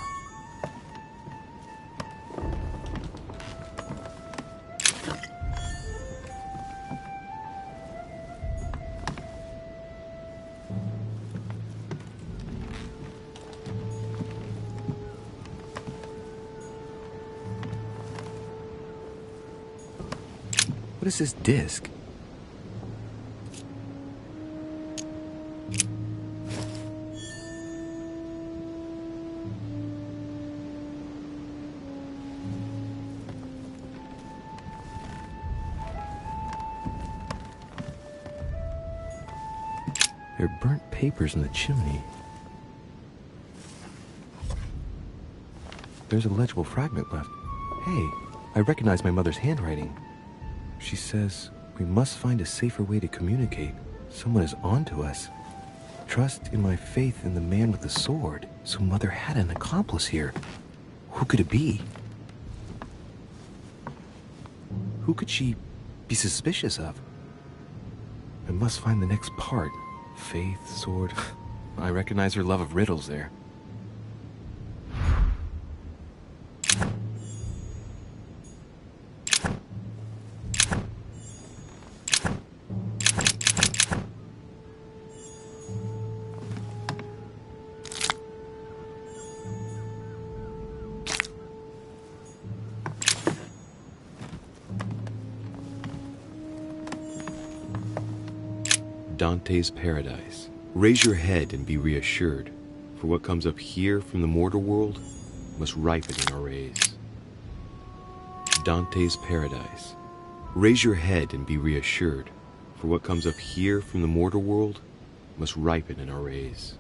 What is this disc? There are burnt papers in the chimney. There's a legible fragment left. Hey, I recognize my mother's handwriting. She says, we must find a safer way to communicate. Someone is on to us. Trust in my faith in the man with the sword. So Mother had an accomplice here. Who could it be? Who could she be suspicious of? I must find the next part. Faith, sword. I recognize her love of riddles there. Dante's Paradise. Raise your head and be reassured, for what comes up here from the mortal world must ripen in our rays. Dante's Paradise. Raise your head and be reassured, for what comes up here from the mortal world must ripen in our rays.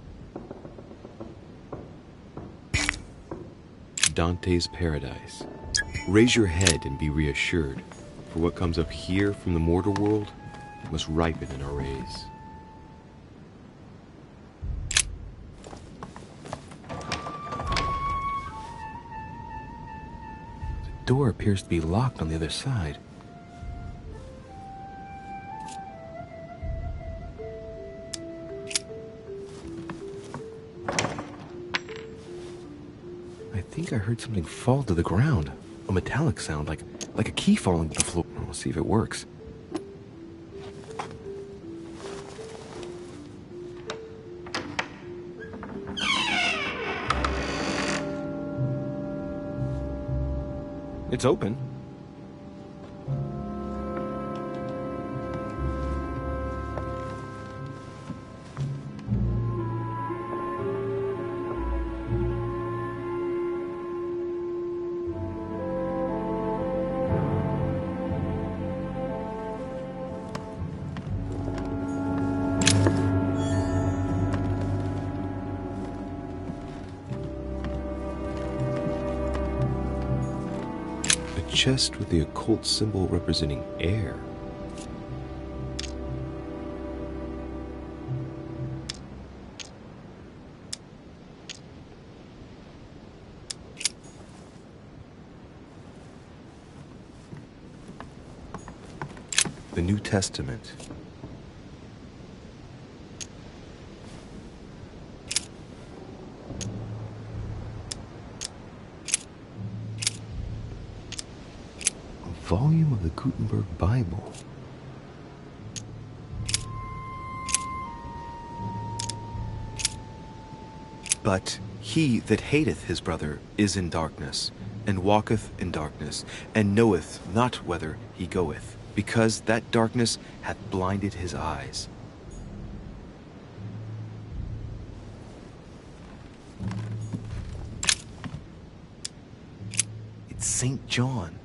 Dante's Paradise. Raise your head and be reassured, for what comes up here from the mortal world must ripen in our rays. The door appears to be locked on the other side. I think I heard something fall to the ground. A metallic sound, like a key falling to the floor. We'll see if it works. It's open. Chest with the occult symbol representing air. The New Testament. Volume of the Gutenberg Bible. But he that hateth his brother is in darkness, and walketh in darkness, and knoweth not whither he goeth, because that darkness hath blinded his eyes. It's St. John,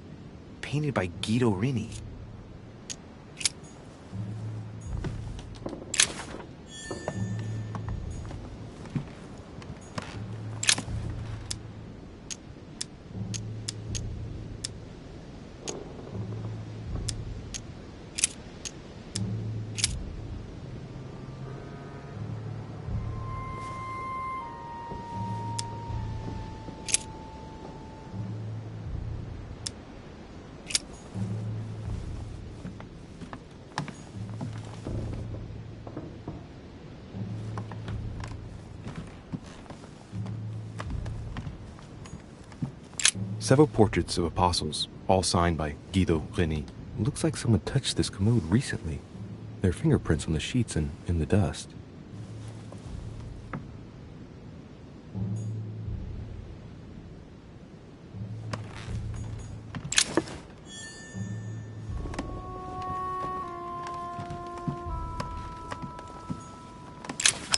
painted by Guido Reni. Several portraits of apostles, all signed by Guido Reni. Looks like someone touched this commode recently. There are fingerprints on the sheets and in the dust.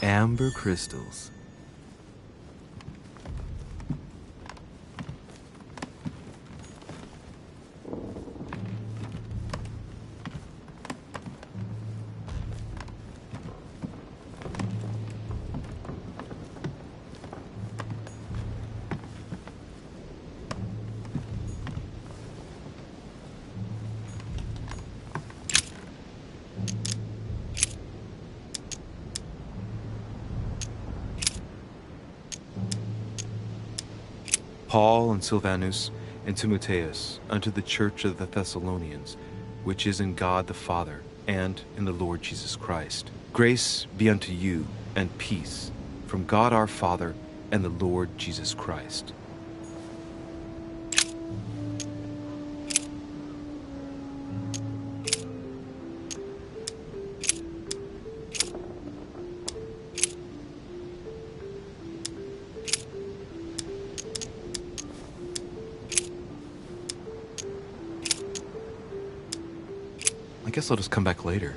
Amber crystals. Paul and Silvanus and Timotheus, unto the church of the Thessalonians, which is in God the Father, and in the Lord Jesus Christ. Grace be unto you, and peace, from God our Father and the Lord Jesus Christ. I guess I'll just come back later.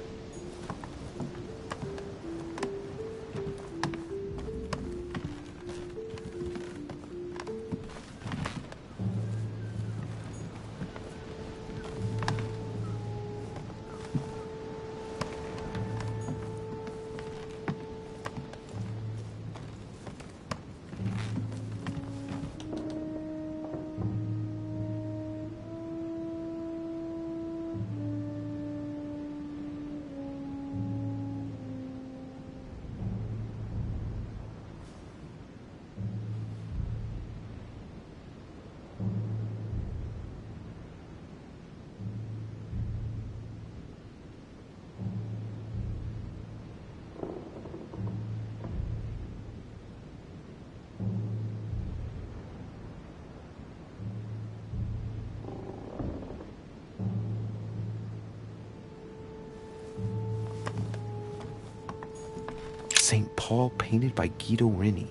St. Paul painted by Guido Reni.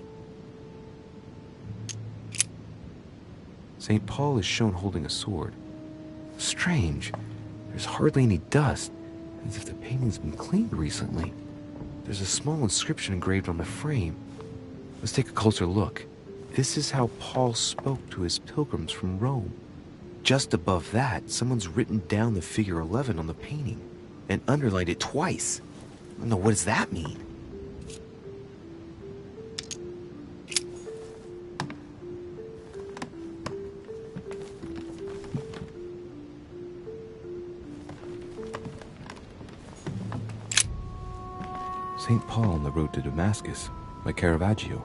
St. Paul is shown holding a sword. Strange. There's hardly any dust, as if the painting's been cleaned recently. There's a small inscription engraved on the frame. Let's take a closer look. This is how Paul spoke to his pilgrims from Rome. Just above that, someone's written down the figure 11 on the painting and underlined it twice. No, what does that mean? St. Paul on the Road to Damascus by Caravaggio.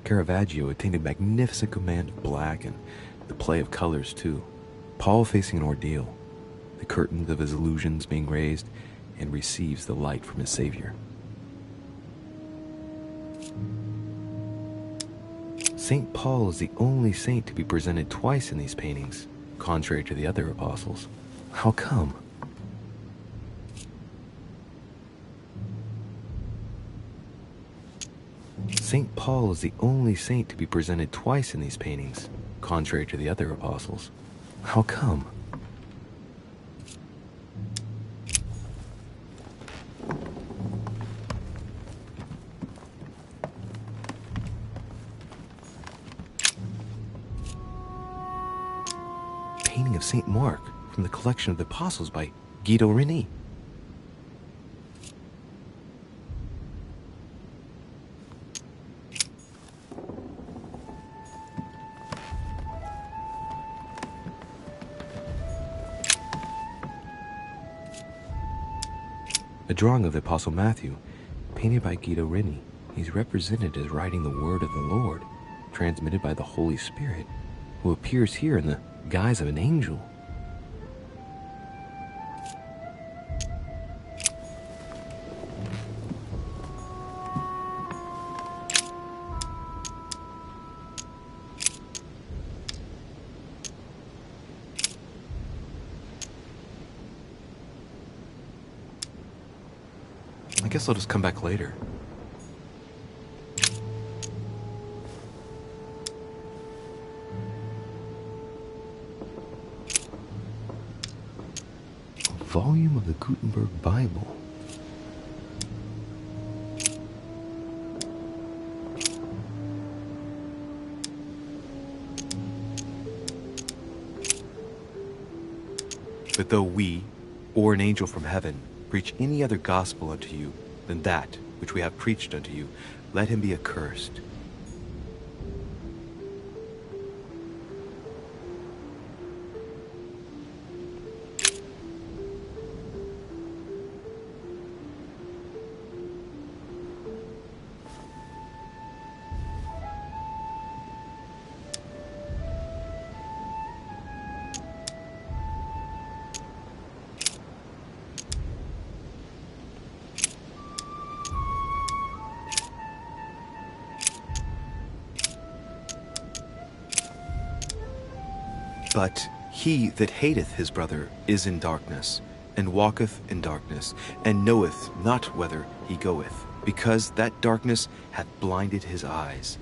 Caravaggio attained a magnificent command of black and the play of colors too. Paul facing an ordeal, the curtains of his illusions being raised, and receives the light from his Savior. St. Paul is the only saint to be presented twice in these paintings, contrary to the other apostles. How come? St. Paul is the only saint to be presented twice in these paintings, contrary to the other apostles. How come? Painting of St. Mark from the collection of the Apostles by Guido Reni. A drawing of the Apostle Matthew, painted by Guido Reni. He's represented as writing the word of the Lord, transmitted by the Holy Spirit, who appears here in the guise of an angel. I guess I'll just come back later. A volume of the Gutenberg Bible. But though we, or an angel from heaven, preach any other gospel unto you than that which we have preached unto you, let him be accursed. But he that hateth his brother is in darkness, and walketh in darkness, and knoweth not whither he goeth, because that darkness hath blinded his eyes.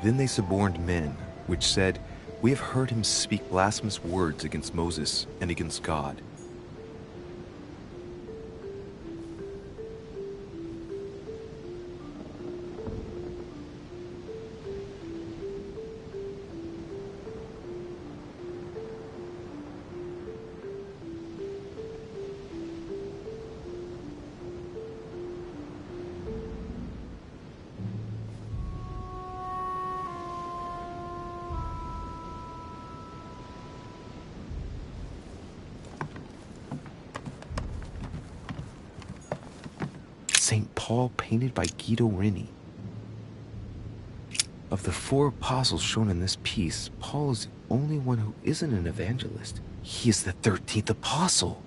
Then they suborned men, which said, We have heard him speak blasphemous words against Moses and against God. St. Paul painted by Guido Reni. Of the 4 apostles shown in this piece, Paul is the only one who isn't an evangelist. He is the 13th apostle.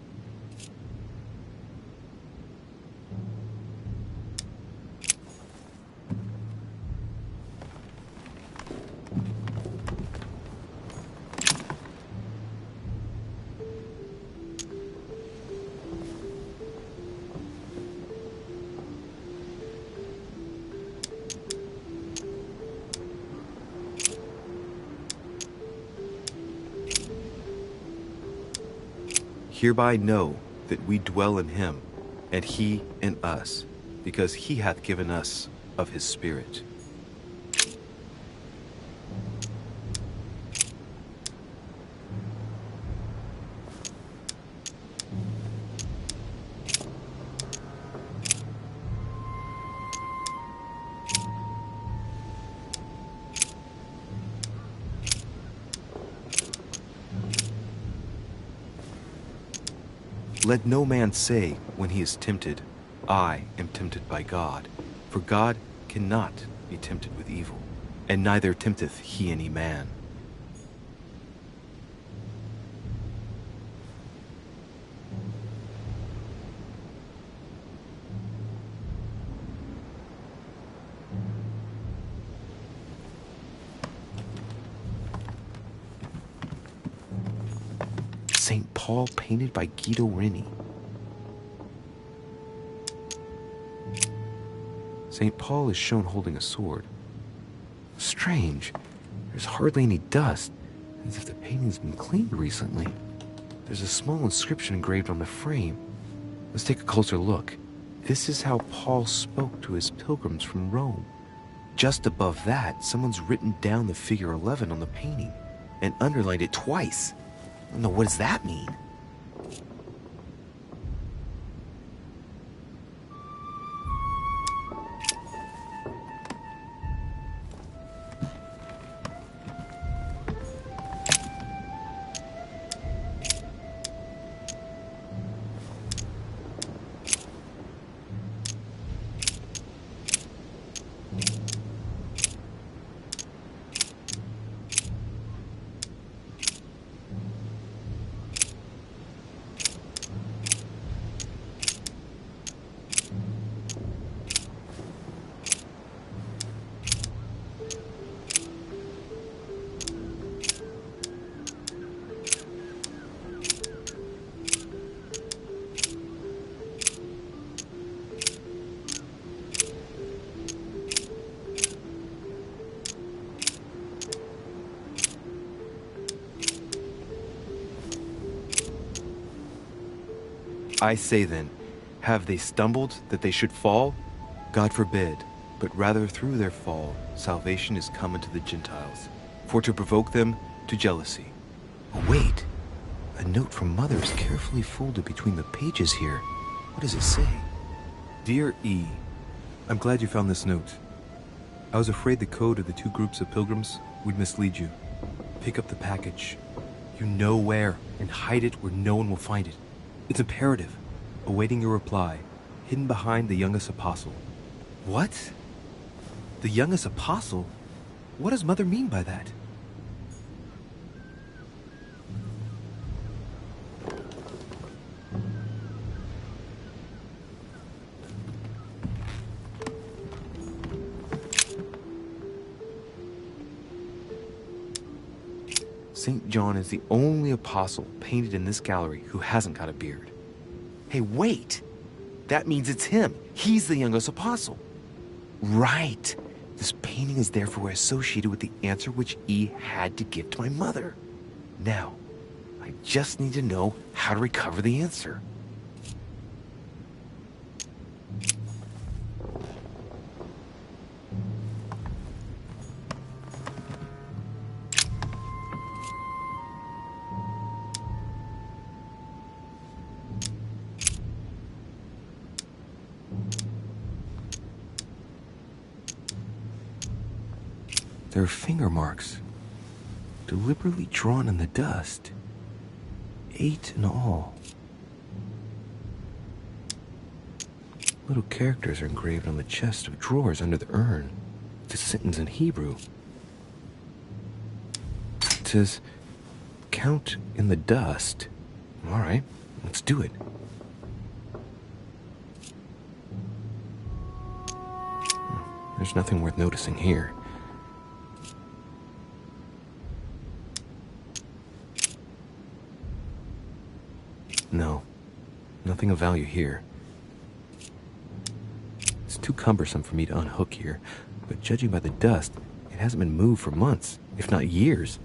Hereby know that we dwell in him, and he in us, because he hath given us of his Spirit. Let no man say when he is tempted, I am tempted by God. For God cannot be tempted with evil, and neither tempteth he any man. St. Paul painted by Guido Reni. St. Paul is shown holding a sword. Strange. There's hardly any dust, as if the painting's been cleaned recently. There's a small inscription engraved on the frame. Let's take a closer look. This is how Paul spoke to his pilgrims from Rome. Just above that, someone's written down the figure 11 on the painting and underlined it twice. No, what does that mean? I say then, have they stumbled that they should fall? God forbid. but rather through their fall, salvation is come unto the Gentiles, for to provoke them to jealousy. Oh, wait! A note from Mother is carefully folded between the pages here. What does it say? Dear E, I'm glad you found this note. I was afraid the code of the two groups of pilgrims would mislead you. Pick up the package. You know where, and hide it where no one will find it. It's imperative. Awaiting your reply, hidden behind the youngest apostle. What? The youngest apostle? What does Mother mean by that? St. John is the only apostle painted in this gallery who hasn't got a beard. Hey, wait! That means it's him. He's the youngest apostle. Right. This painting is therefore associated with the answer which E had to give to my mother. Now, I just need to know how to recover the answer. There are finger marks, deliberately drawn in the dust. 8 in all. Little characters are engraved on the chest of drawers under the urn. It's a sentence in Hebrew. It says, count in the dust. All right, let's do it. There's nothing worth noticing here. No, nothing of value here. It's too cumbersome for me to unhook here, but judging by the dust, it hasn't been moved for months, if not years.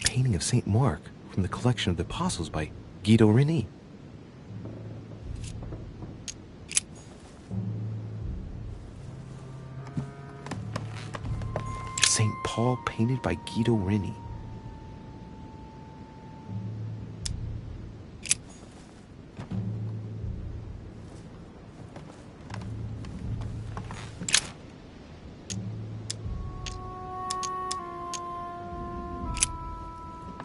Painting of St. Mark from the collection of the Apostles by Guido Reni. St. Paul painted by Guido Reni.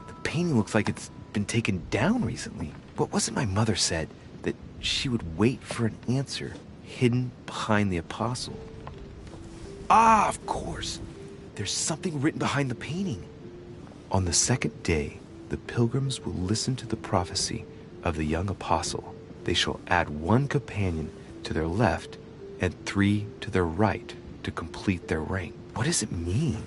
The painting looks like it's been taken down recently. What was it my mother said? That she would wait for an answer hidden behind the apostle. Ah, of course. There's something written behind the painting. On the second day, the pilgrims will listen to the prophecy of the young apostle. They shall add 1 companion to their left and 3 to their right to complete their rank. What does it mean?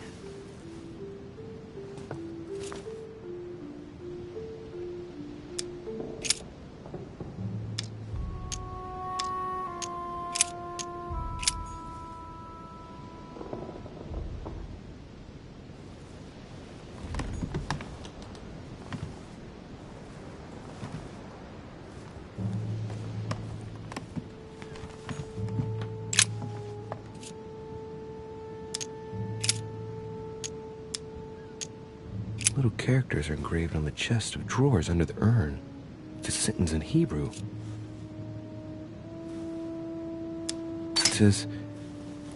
Little characters are engraved on the chest of drawers under the urn. It's a sentence in Hebrew. It says,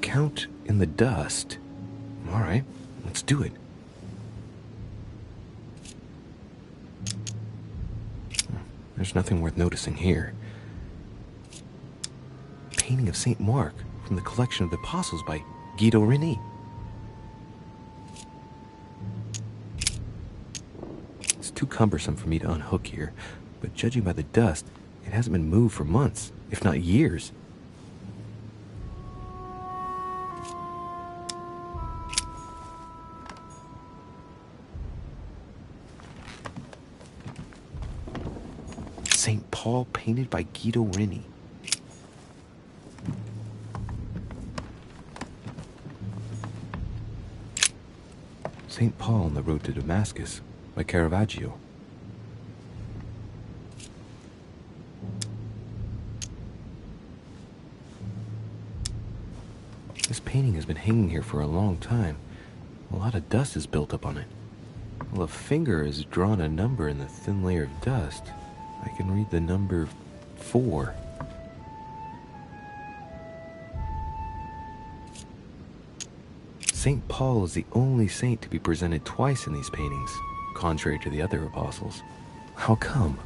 count in the dust. All right, let's do it. There's nothing worth noticing here. Painting of St. Mark from the collection of the Apostles by Guido Reni. It's too cumbersome for me to unhook here, but judging by the dust, it hasn't been moved for months, if not years. St. Paul painted by Guido Reni. St. Paul on the Road to Damascus by Caravaggio. This painting has been hanging here for a long time. A lot of dust is built up on it. Well, a finger has drawn a number in the thin layer of dust. I can read the number 4. St. Paul is the only saint to be presented twice in these paintings, contrary to the other apostles. How come?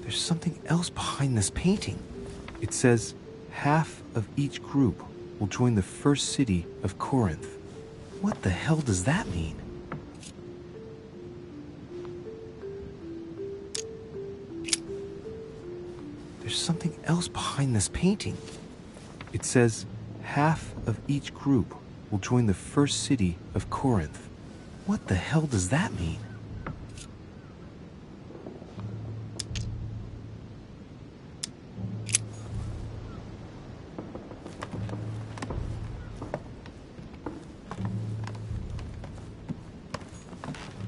There's something else behind this painting. It says, half of each group will join the first city of Corinth. What the hell does that mean? There's something else behind this painting. It says, half of each group will join the first city of Corinth. What the hell does that mean?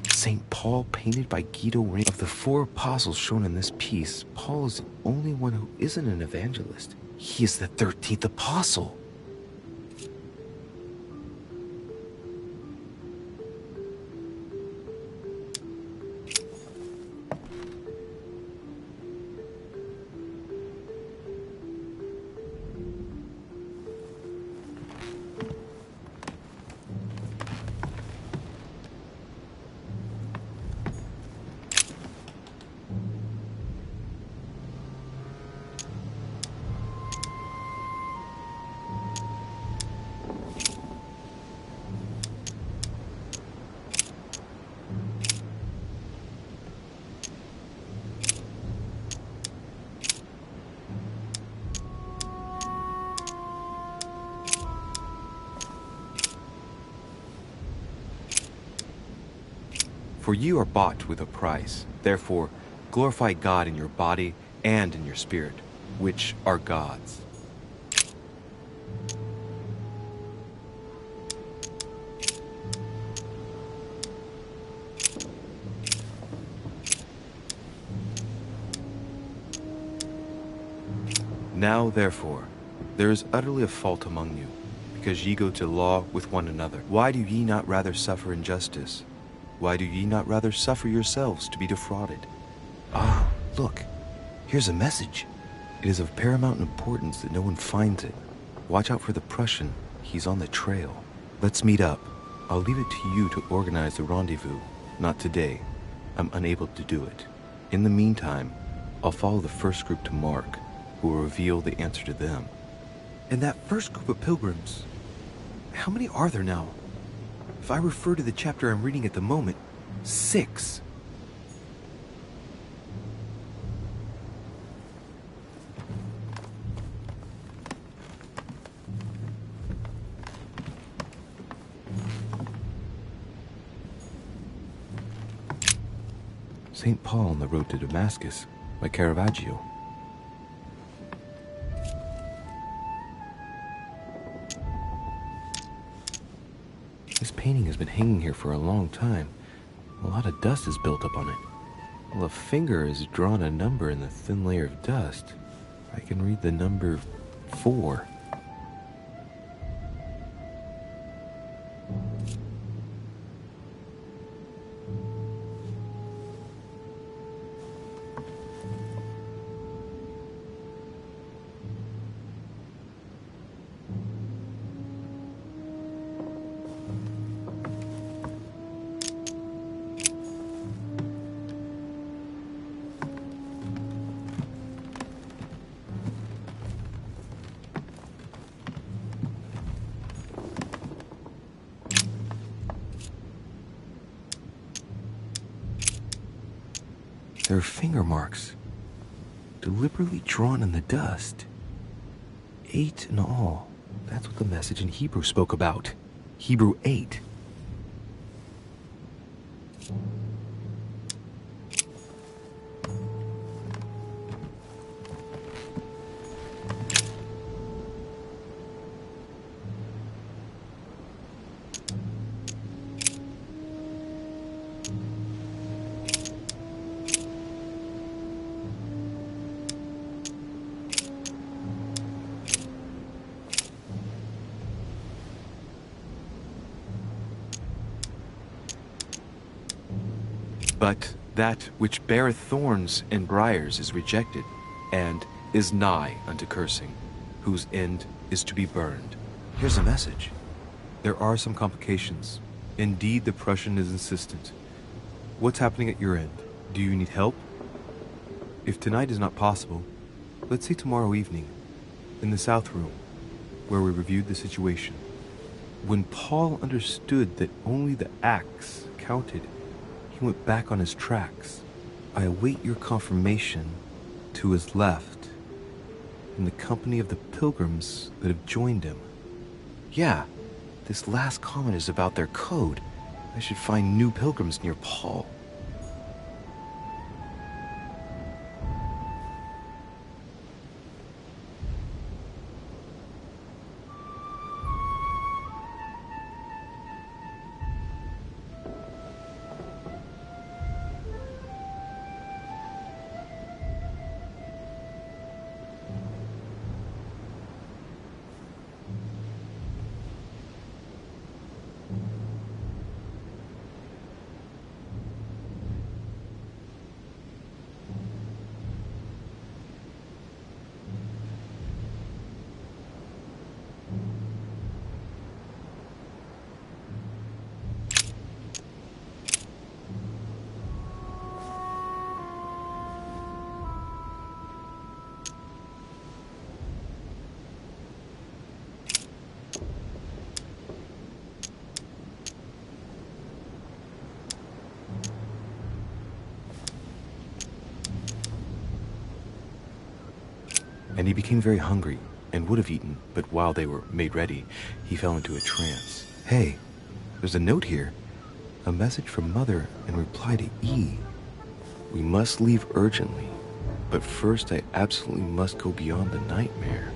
St. Paul, painted by Guido Reni. Of the 4 apostles shown in this piece, Paul is the only one who isn't an evangelist. He is the 13th apostle. For you are bought with a price. Therefore, glorify God in your body and in your spirit, which are God's. Now, therefore, there is utterly a fault among you, because ye go to law with one another. Why do ye not rather suffer injustice? Why do ye not rather suffer yourselves to be defrauded? Ah, look, here's a message. It is of paramount importance that no one finds it. Watch out for the Prussian. He's on the trail. Let's meet up. I'll leave it to you to organize the rendezvous. Not today. I'm unable to do it. In the meantime, I'll follow the first group to Mark, who will reveal the answer to them. And that first group of pilgrims, how many are there now? If I refer to the chapter I'm reading at the moment, 6. St. Paul on the Road to Damascus by Caravaggio. This painting has been hanging here for a long time. A lot of dust is built up on it. Well, a finger has drawn a number in the thin layer of dust. I can read the number 4. There are finger marks, deliberately drawn in the dust. 8 in all. That's what the message in Hebrew spoke about. Hebrew 8. But that which beareth thorns and briars is rejected, and is nigh unto cursing, whose end is to be burned. Here's a message. There are some complications. Indeed, the Prussian is insistent. What's happening at your end? Do you need help? If tonight is not possible, let's see tomorrow evening, in the South Room, where we reviewed the situation. When Paul understood that only the axe counted, he went back on his tracks. I await your confirmation to his left, in the company of the pilgrims that have joined him. Yeah, this last comment is about their code. I should find new pilgrims near Paul. And he became very hungry, and would have eaten, but while they were made ready, he fell into a trance. Hey, there's a note here. A message from Mother in reply to E. We must leave urgently, but first I absolutely must go beyond the nightmare.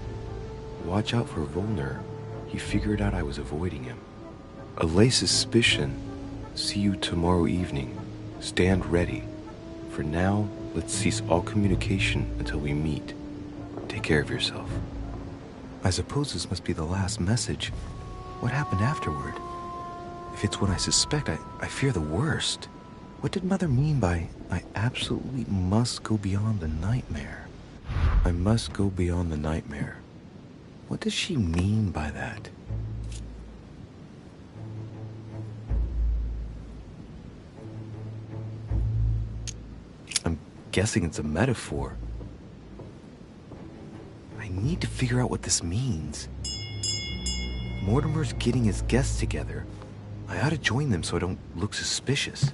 Watch out for Volner. He figured out I was avoiding him. Allay suspicion. See you tomorrow evening. Stand ready. For now, let's cease all communication until we meet. Take care of yourself. I suppose this must be the last message. What happened afterward? If it's what I suspect, I fear the worst. What did Mother mean by, I absolutely must go beyond the nightmare? I must go beyond the nightmare. What does she mean by that? I'm guessing it's a metaphor. I need to figure out what this means. Mortimer's getting his guests together. I ought to join them so I don't look suspicious.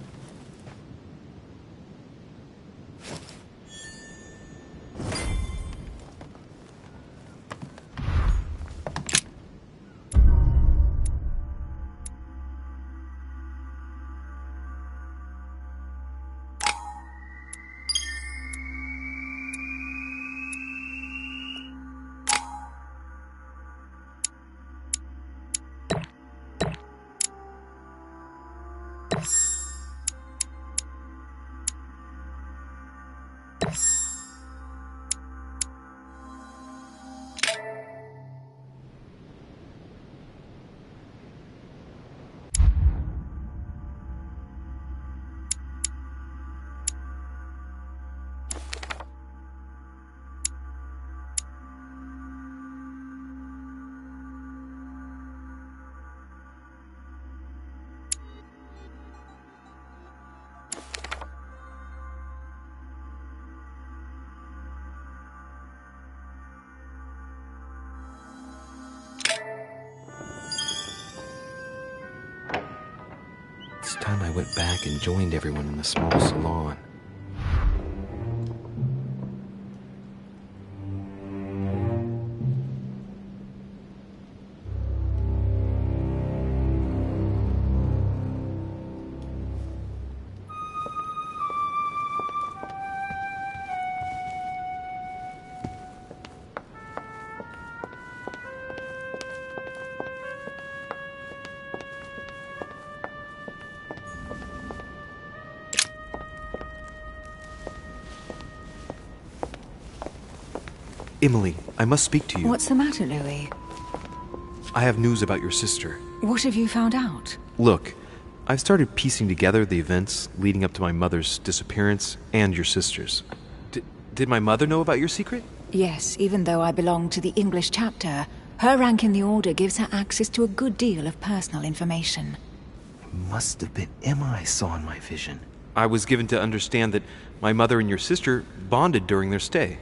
This time I went back and joined everyone in the small salon. Emily, I must speak to you. What's the matter, Louis? I have news about your sister. What have you found out? Look, I've started piecing together the events leading up to my mother's disappearance and your sister's. Did my mother know about your secret? Yes, even though I belong to the English chapter, her rank in the Order gives her access to a good deal of personal information. It must have been Emma I saw in my vision. I was given to understand that my mother and your sister bonded during their stay.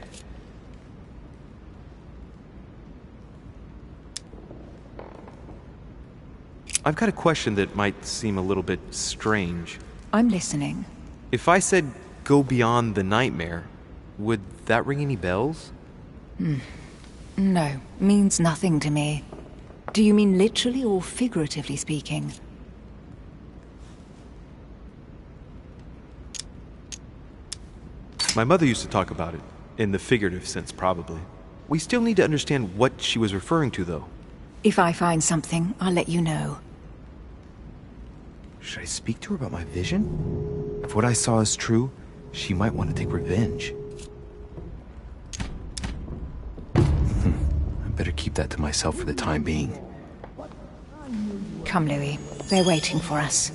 I've got a question that might seem a little bit strange. I'm listening. If I said go beyond the nightmare, would that ring any bells? No, means nothing to me. Do you mean literally or figuratively speaking? My mother used to talk about it, in the figurative sense probably. We still need to understand what she was referring to, though. If I find something, I'll let you know. Should I speak to her about my vision? If what I saw is true, she might want to take revenge. I better keep that to myself for the time being. Come, Louis. They're waiting for us.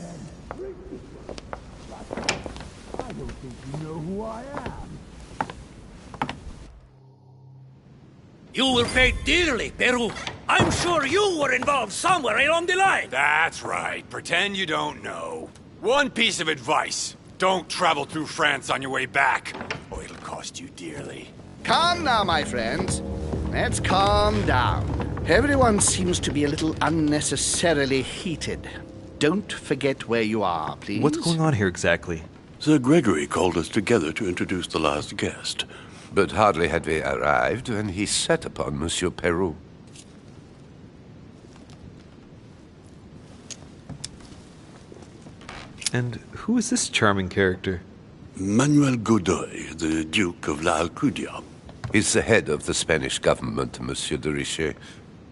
You will pay dearly, Peru. I'm sure you were involved somewhere along the line. That's right. Pretend you don't know. One piece of advice. Don't travel through France on your way back, or it'll cost you dearly. Calm now, my friends. Let's calm down. Everyone seems to be a little unnecessarily heated. Don't forget where you are, please. What's going on here exactly? Sir Gregory called us together to introduce the last guest. But hardly had we arrived when he set upon Monsieur Peru. And who is this charming character? Manuel Godoy, the Duke of La Alcudia. He's the head of the Spanish government, Monsieur de Richet.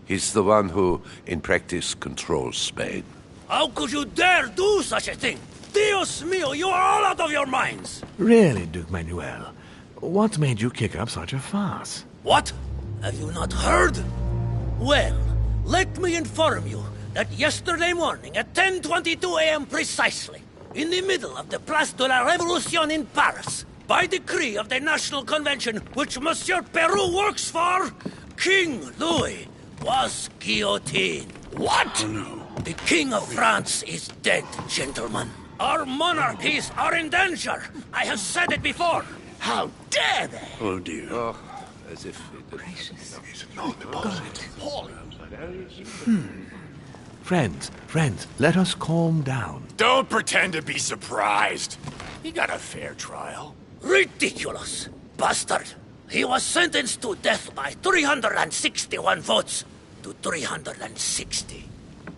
He's the one who, in practice, controls Spain. How could you dare do such a thing? Dios mío, you are all out of your minds! Really, Duke Manuel? What made you kick up such a fuss? What? Have you not heard? Well, let me inform you that yesterday morning at 10:22 a.m. precisely, in the middle of the Place de la Révolution in Paris, by decree of the National Convention which Monsieur Peru works for, King Louis was guillotined. What? Oh, no. The King of France is dead, gentlemen. Our monarchies are in danger. I have said it before. How dare they? Oh, dear. Oh, as if... Gracious. Friends, let us calm down. Don't pretend to be surprised. He got a fair trial. Ridiculous! Bastard! He was sentenced to death by 361 votes to 360.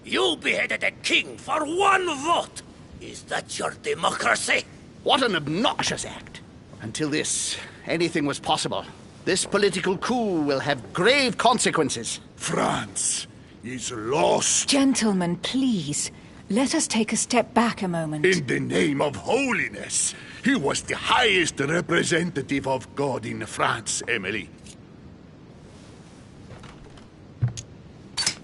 You beheaded a king for one vote! Is that your democracy? What an obnoxious act! Until this, anything was possible. This political coup will have grave consequences. France is lost. Gentlemen, please. Let us take a step back a moment. In the name of holiness. He was the highest representative of God in France, Emily.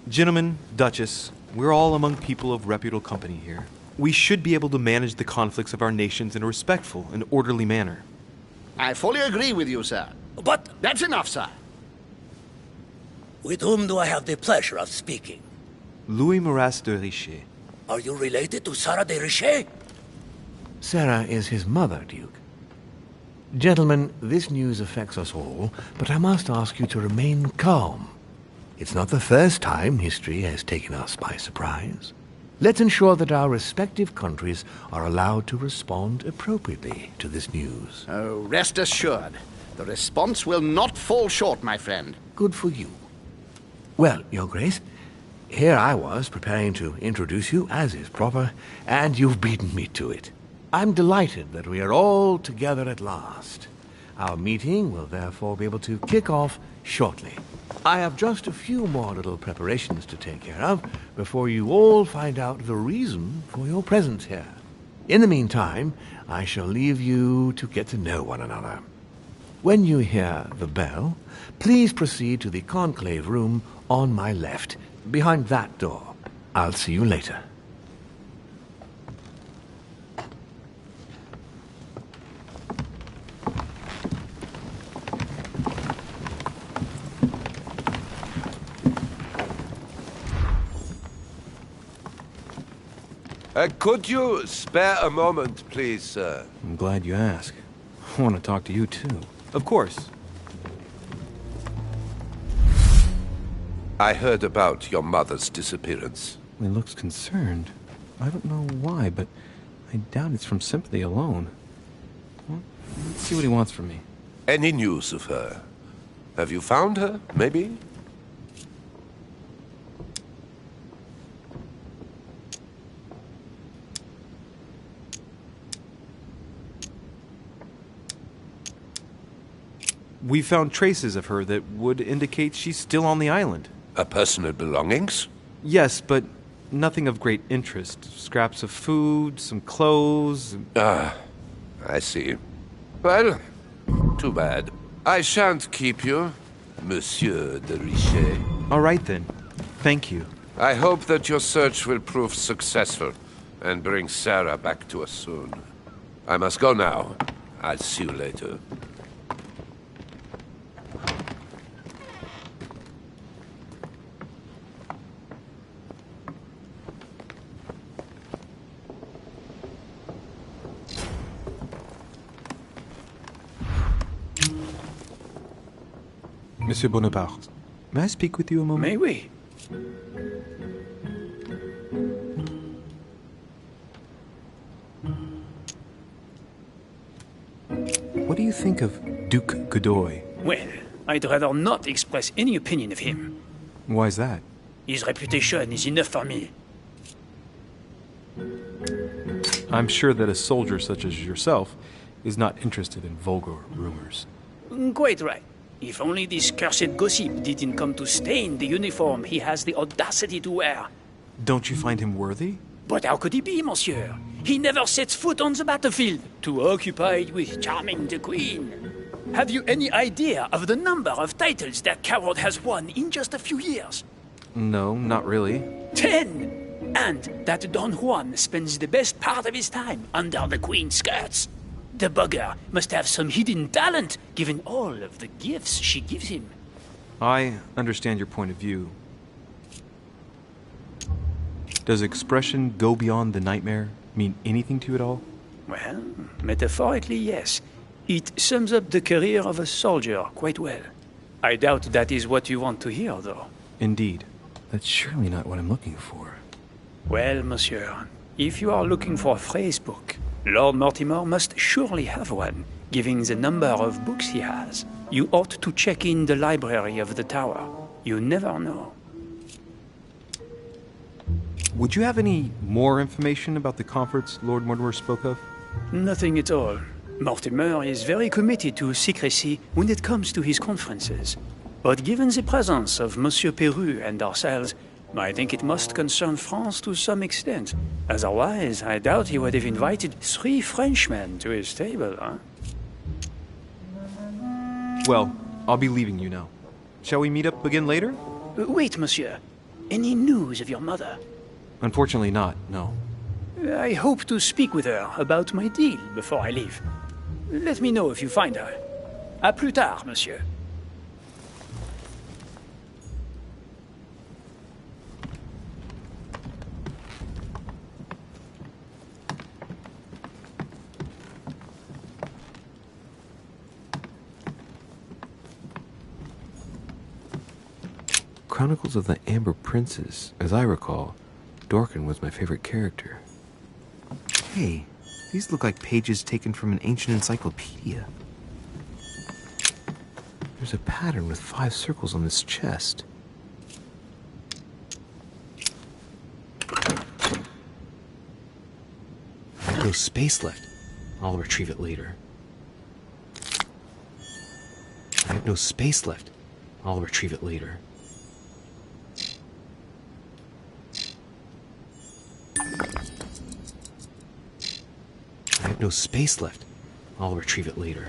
Gentlemen, Duchess, we're all among people of reputable company here. We should be able to manage the conflicts of our nations in a respectful and orderly manner. I fully agree with you, sir. But... That's enough, sir. With whom do I have the pleasure of speaking? Louis Maras de Richet. Are you related to Sarah de Richet? Sarah is his mother, Duke. Gentlemen, this news affects us all, but I must ask you to remain calm. It's not the first time history has taken us by surprise. Let's ensure that our respective countries are allowed to respond appropriately to this news. Oh, rest assured. The response will not fall short, my friend. Good for you. Well, Your Grace, here I was preparing to introduce you, as is proper, and you've beaten me to it. I'm delighted that we are all together at last. Our meeting will therefore be able to kick off shortly. I have just a few more little preparations to take care of before you all find out the reason for your presence here. In the meantime, I shall leave you to get to know one another. When you hear the bell, please proceed to the conclave room on my left, behind that door. I'll see you later. Could you spare a moment, please, sir? I'm glad you asked. I want to talk to you, too. Of course. I heard about your mother's disappearance. He looks concerned. I don't know why, but I doubt it's from sympathy alone. Well, let's see what he wants from me. Any news of her? Have you found her, maybe? We found traces of her that would indicate she's still on the island. Her personal belongings? Yes, but nothing of great interest. Scraps of food, some clothes... Ah, I see. Well, too bad. I shan't keep you, Monsieur de Richet. All right, then. Thank you. I hope that your search will prove successful and bring Sarah back to us soon. I must go now. I'll see you later. Monsieur Bonaparte, may I speak with you a moment? May we? What do you think of Duke Godoy? Well, I'd rather not express any opinion of him. Why's that? His reputation is enough for me. I'm sure that a soldier such as yourself is not interested in vulgar rumors. Quite right. If only this cursed gossip didn't come to stain the uniform he has the audacity to wear. Don't you find him worthy? But how could he be, monsieur? He never sets foot on the battlefield, too occupied with charming the queen. Have you any idea of the number of titles that coward has won in just a few years? No, not really. 10! And that Don Juan spends the best part of his time under the queen's skirts. The bugger must have some hidden talent, given all of the gifts she gives him. I understand your point of view. Does expression go beyond the nightmare mean anything to you at all? Well, metaphorically, yes. It sums up the career of a soldier quite well. I doubt that is what you want to hear, though. Indeed. That's surely not what I'm looking for. Well, monsieur, if you are looking for a phrase book, Lord Mortimer must surely have one, given the number of books he has. You ought to check in the library of the tower. You never know. Would you have any more information about the conference Lord Mortimer spoke of? Nothing at all. Mortimer is very committed to secrecy when it comes to his conferences. But given the presence of Monsieur Peru and ourselves, I think it must concern France to some extent. Otherwise, I doubt he would have invited 3 Frenchmen to his table, huh? Well, I'll be leaving you now. Shall we meet up again later? Wait, monsieur. Any news of your mother? Unfortunately not, no. I hope to speak with her about my deal before I leave. Let me know if you find her. À plus tard, monsieur. Chronicles of the Amber Princes. As I recall, Dorkin was my favorite character. Hey, these look like pages taken from an ancient encyclopedia. There's a pattern with 5 circles on this chest. I have no space left. I'll retrieve it later. I have no space left. I'll retrieve it later. I have no space left. I'll retrieve it later.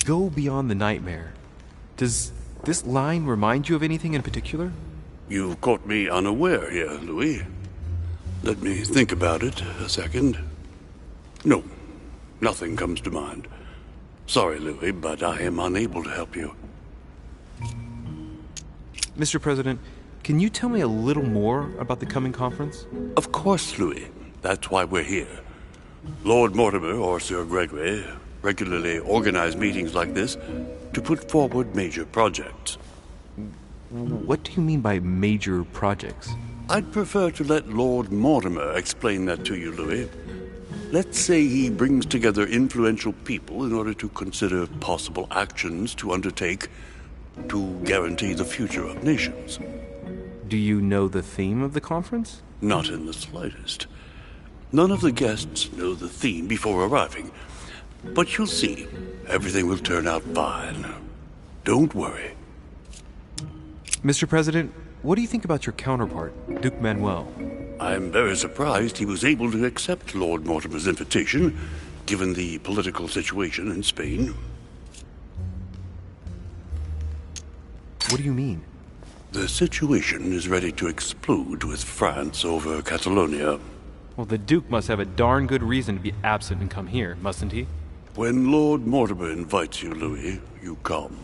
go beyond the nightmare. Does this line remind you of anything in particular? You've caught me unaware here, Louis. Let me think about it a second. No, nothing comes to mind. Sorry, Louis, but I am unable to help you. Mr. President, can you tell me a little more about the coming conference? Of course, Louis. That's why we're here. Lord Mortimer or Sir Gregory regularly organize meetings like this to put forward major projects. What do you mean by major projects? I'd prefer to let Lord Mortimer explain that to you, Louis. Let's say he brings together influential people in order to consider possible actions to undertake to guarantee the future of nations. Do you know the theme of the conference? Not in the slightest. None of the guests know the theme before arriving. But you'll see, everything will turn out fine. Don't worry. Mr. President, what do you think about your counterpart, Duke Manuel? I'm very surprised he was able to accept Lord Mortimer's invitation, given the political situation in Spain. What do you mean? The situation is ready to explode with France over Catalonia. Well, the Duke must have a darn good reason to be absent and come here, mustn't he? When Lord Mortimer invites you, Louis, you come.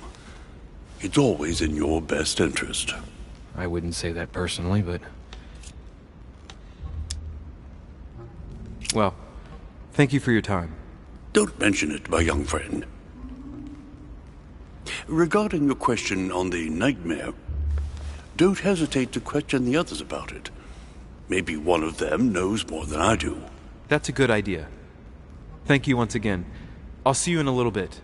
It's always in your best interest. I wouldn't say that personally, but... Well, thank you for your time. Don't mention it, my young friend. Regarding your question on the nightmare, don't hesitate to question the others about it. Maybe one of them knows more than I do. That's a good idea. Thank you once again. I'll see you in a little bit.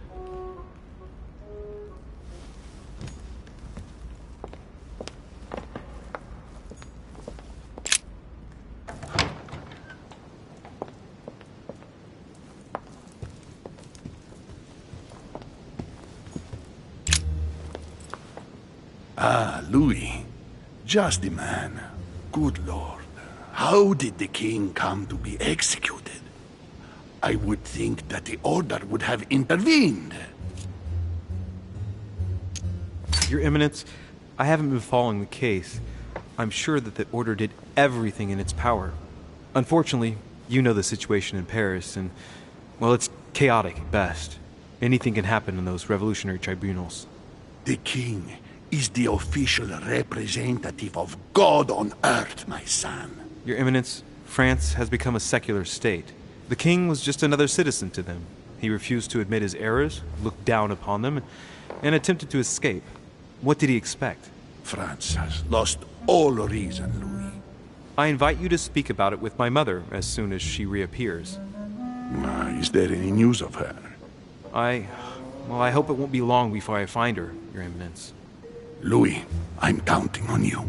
Ah, Louis. Just the man. Good Lord. How did the king come to be executed? I would think that the Order would have intervened. Your Eminence, I haven't been following the case. I'm sure that the Order did everything in its power. Unfortunately, you know the situation in Paris, and, well, it's chaotic at best. Anything can happen in those revolutionary tribunals. The king is the official representative of God on earth, my son. Your Eminence, France has become a secular state. The king was just another citizen to them. He refused to admit his errors, looked down upon them, and attempted to escape. What did he expect? France has lost all reason, Louis. I invite you to speak about it with my mother as soon as she reappears. Is there any news of her? Well, I hope it won't be long before I find her, Your Eminence. Louis, I'm counting on you.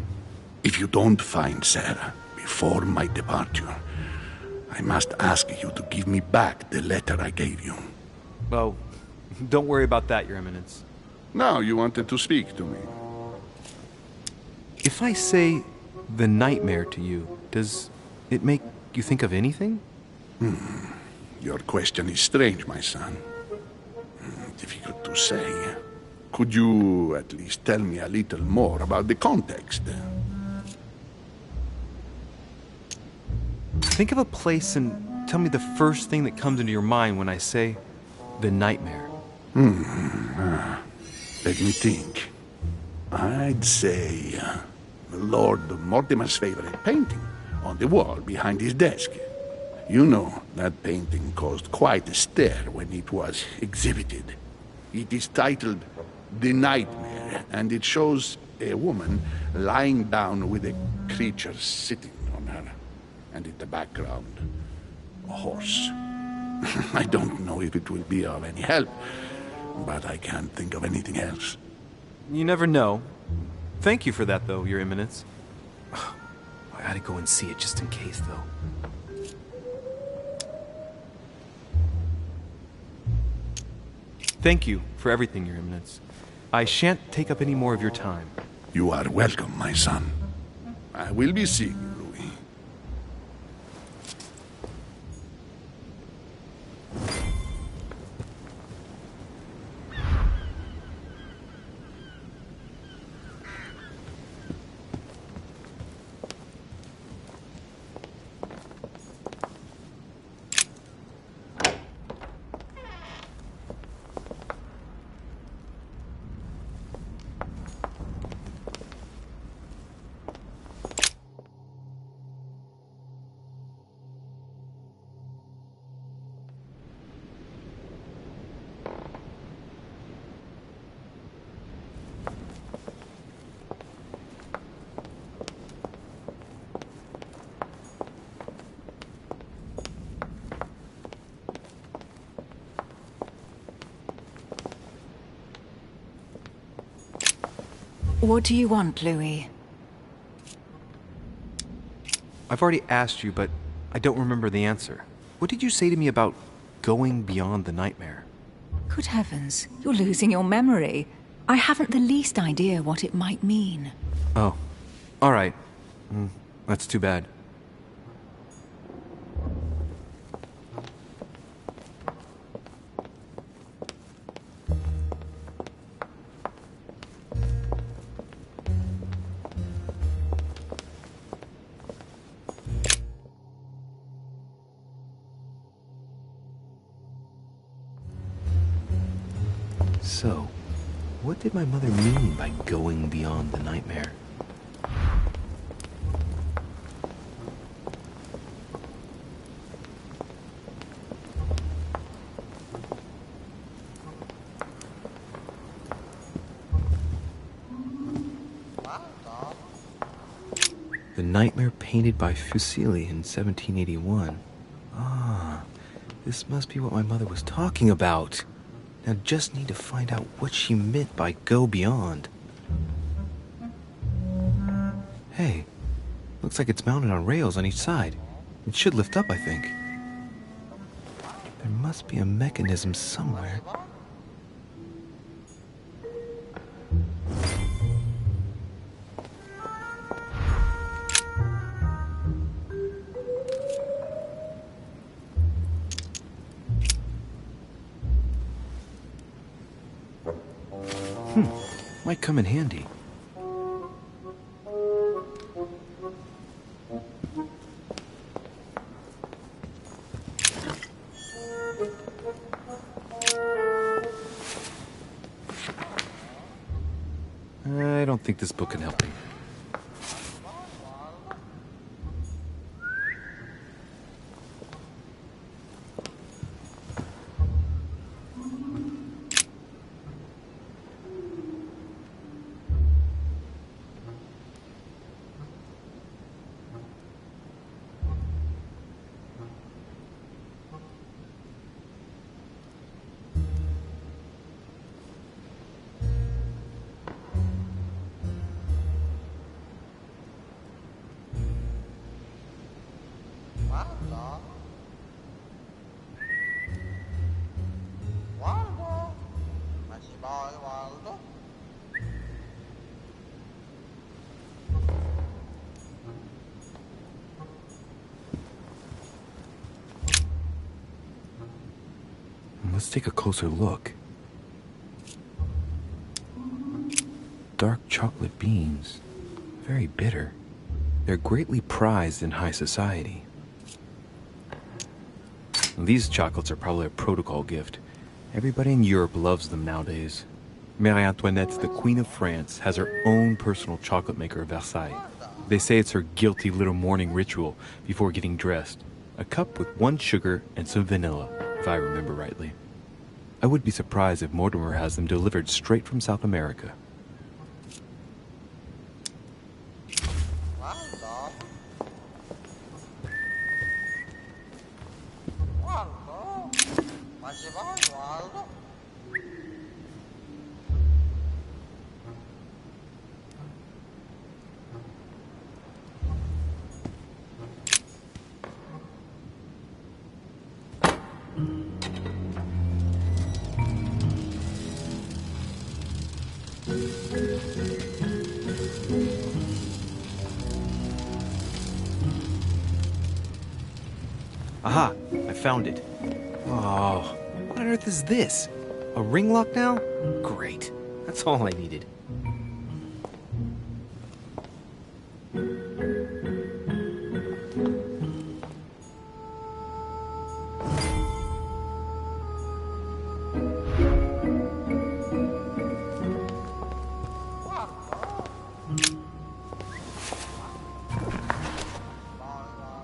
If you don't find Sarah before my departure, I must ask you to give me back the letter I gave you. Well, don't worry about that, Your Eminence. Now you wanted to speak to me. If I say the nightmare to you, does it make you think of anything? Your question is strange, my son. Difficult to say. Could you at least tell me a little more about the context? Think of a place and tell me the first thing that comes into your mind when I say the nightmare. Let me think. I'd say Lord Mortimer's favorite painting on the wall behind his desk. You know, that painting caused quite a stir when it was exhibited. It is titled The Nightmare, and it shows a woman lying down with a creature sitting on her. And in the background, a horse. I don't know if it will be of any help, but I can't think of anything else. You never know. Thank you for that, though, Your Eminence. I gotta go and see it just in case, though. Thank you for everything, Your Eminence. I shan't take up any more of your time. You are welcome, my son. I will be seeing you. What do you want, Louis? I've already asked you, but I don't remember the answer. What did you say to me about going beyond the nightmare? Good heavens, you're losing your memory. I haven't the least idea what it might mean. Oh, all right. That's too bad. So, what did my mother mean by going beyond the nightmare? The nightmare painted by Fuseli in 1781. Ah, this must be what my mother was talking about. Now just need to find out what she meant by go beyond. Hey, looks like it's mounted on rails on each side. It should lift up, I think. There must be a mechanism somewhere. Might come in handy. I don't think this book can help me. Let's take a closer look. Dark chocolate beans. Very bitter. They're greatly prized in high society. These chocolates are probably a protocol gift. Everybody in Europe loves them nowadays. Marie Antoinette, the Queen of France, has her own personal chocolate maker at Versailles. They say it's her guilty little morning ritual before getting dressed. A cup with 1 sugar and some vanilla, if I remember rightly. I would be surprised if Mortimer has them delivered straight from South America. Aha! I found it. Oh, what on earth is this? A ring lock now? Great. That's all I needed.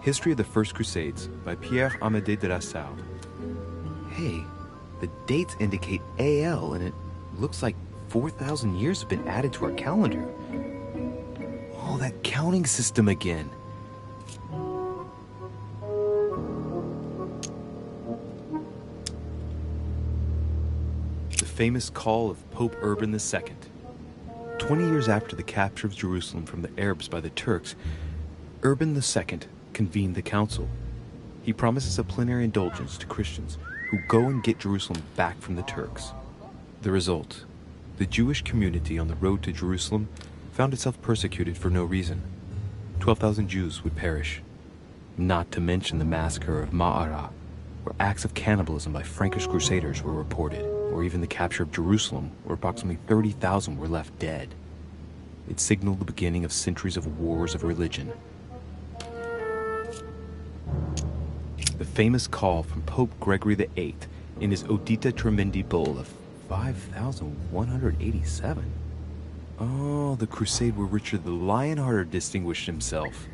History of the First Crusades by Pierre Amédée de la Salle. Hey, the dates indicate AL, and it looks like 4,000 years have been added to our calendar. Oh, that counting system again. The famous call of Pope Urban II. 20 years after the capture of Jerusalem from the Arabs by the Turks, Urban II convened the council. He promises a plenary indulgence to Christians who go and get Jerusalem back from the Turks. The result: the Jewish community on the road to Jerusalem found itself persecuted for no reason. 12,000 Jews would perish. Not to mention the massacre of Ma'ara, where acts of cannibalism by Frankish crusaders were reported, or even the capture of Jerusalem, where approximately 30,000 were left dead. It signaled the beginning of centuries of wars of religion. The famous call from Pope Gregory VIII in his Audita Tremendi bull of 5,187. Oh, the crusade where Richard the Lionhearted distinguished himself.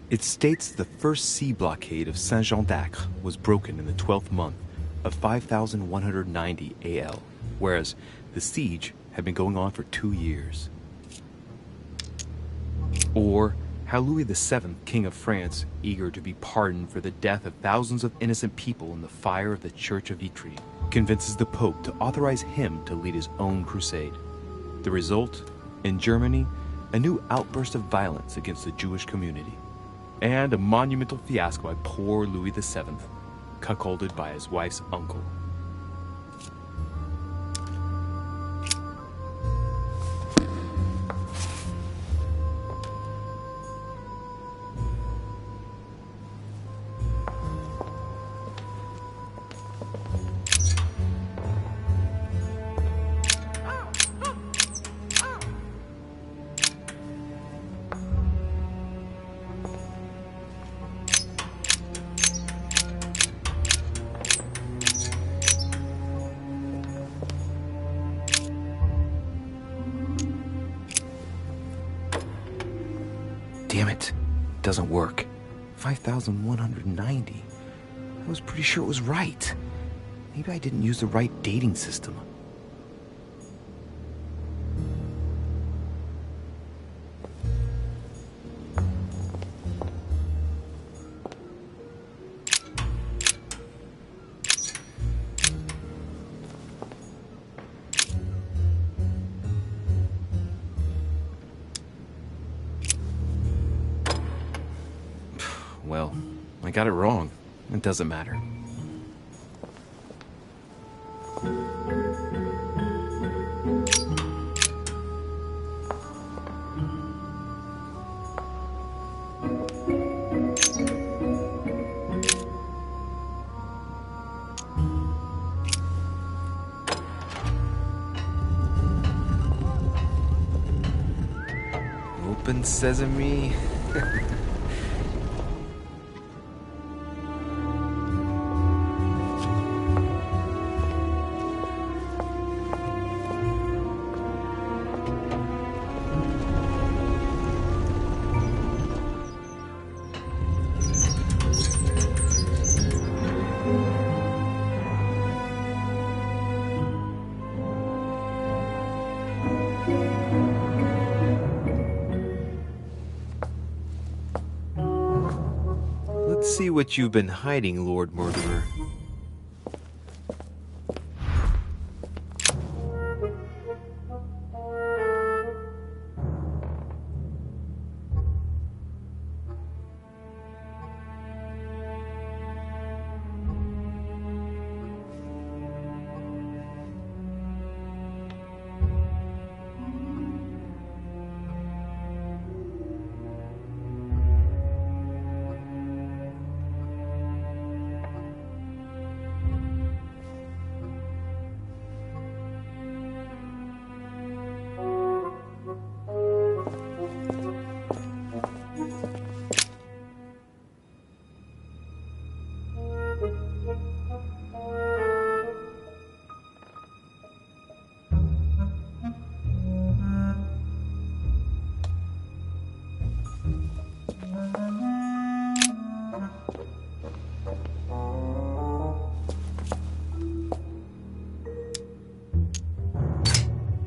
It states the first sea blockade of Saint-Jean d'Acre was broken in the 12th month of 5,190 AL, whereas the siege had been going on for 2 years. Or how Louis VII, King of France, eager to be pardoned for the death of thousands of innocent people in the fire of the Church of Vitry, convinces the Pope to authorize him to lead his own crusade. The result? In Germany, a new outburst of violence against the Jewish community, and a monumental fiasco by poor Louis VII, cuckolded by his wife's uncle. Damn it. It doesn't work. 5,190. I was pretty sure it was right. Maybe I didn't use the right dating system. Well, I got it wrong. It doesn't matter. Open sesame. Let's see what you've been hiding, Lord Mortimer.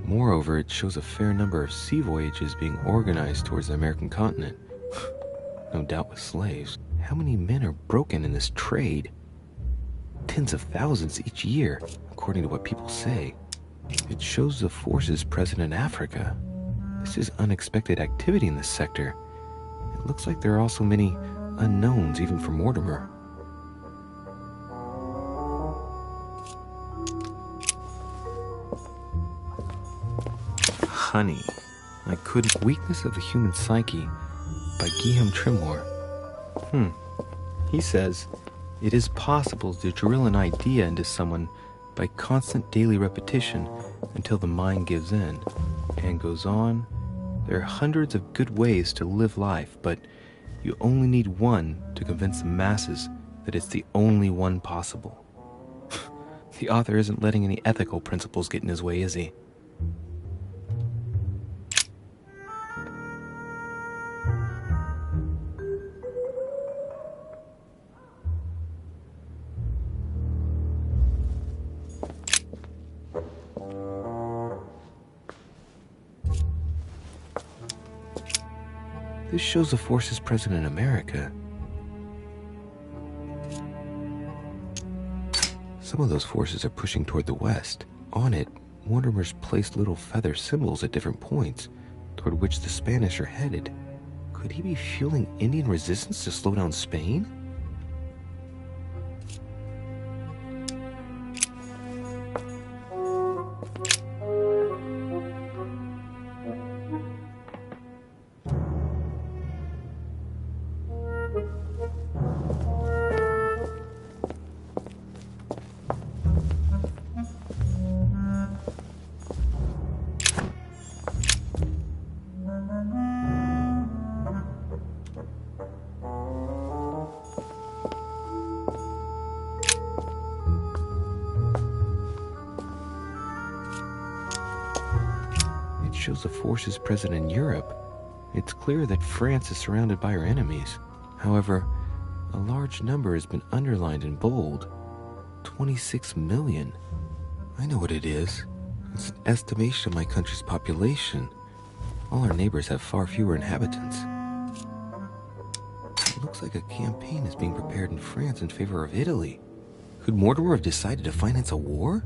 Moreover, it shows a fair number of sea voyages being organized towards the American continent. No doubt with slaves. How many men are broken in this trade? Tens of thousands each year, according to what people say. It shows the forces present in Africa. This is unexpected activity in this sector. It looks like there are also many unknowns, even for Mortimer. Honey. I couldn't. Weakness of the Human Psyche by Guillaume Tremor. He says, it is possible to drill an idea into someone by constant daily repetition until the mind gives in. And goes on, there are hundreds of good ways to live life, but you only need one to convince the masses that it's the only one possible. The author isn't letting any ethical principles get in his way, is he? This shows the forces present in America. Some of those forces are pushing toward the west. On it, Mortimer's placed little feather symbols at different points, toward which the Spanish are headed. Could he be fueling Indian resistance to slow down Spain? Shows the forces present in Europe. It's clear that France is surrounded by her enemies. However, a large number has been underlined in bold. 26 million. I know what it is. It's an estimation of my country's population. All our neighbors have far fewer inhabitants. It looks like a campaign is being prepared in France in favor of Italy. Could Mortimer have decided to finance a war?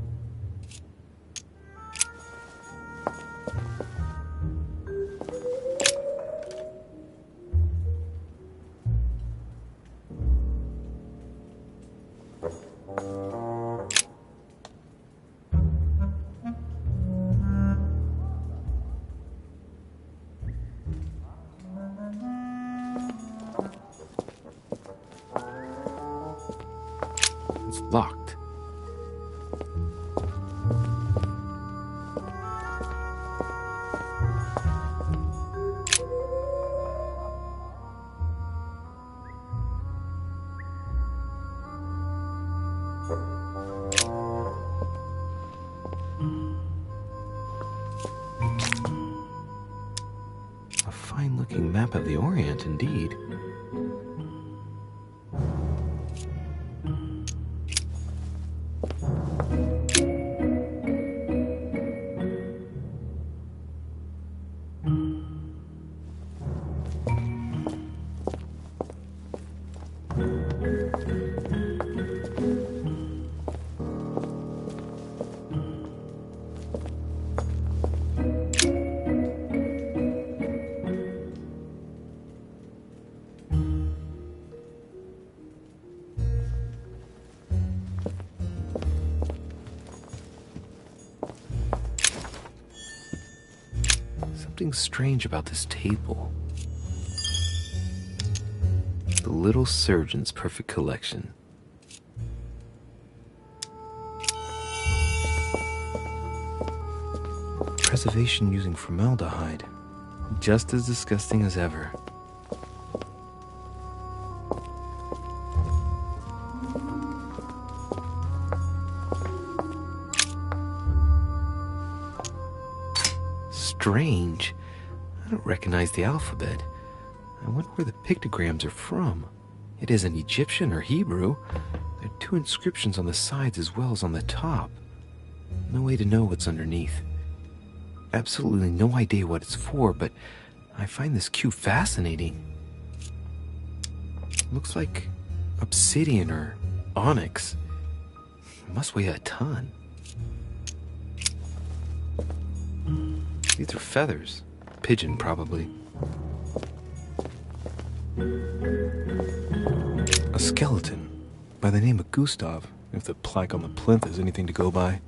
It's locked. A fine-looking map of the Orient, indeed. Something strange about this table. The Little Surgeon's Perfect Collection. Preservation using formaldehyde. Just as disgusting as ever. Strange. I don't recognize the alphabet. I wonder where the pictograms are from. It isn't Egyptian or Hebrew. There are two inscriptions on the sides as well as on the top. No way to know what's underneath. Absolutely no idea what it's for, but I find this cube fascinating. Looks like obsidian or onyx. It must weigh a ton. These are feathers, pigeon, probably. A skeleton by the name of Gustav, if the plaque on the plinth is anything to go by.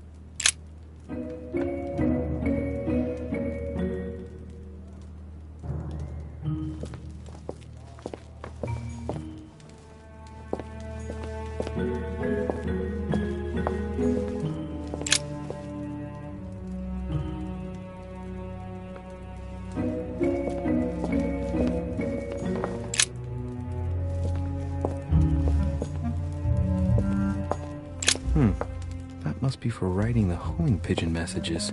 That must be for writing the homing pigeon messages.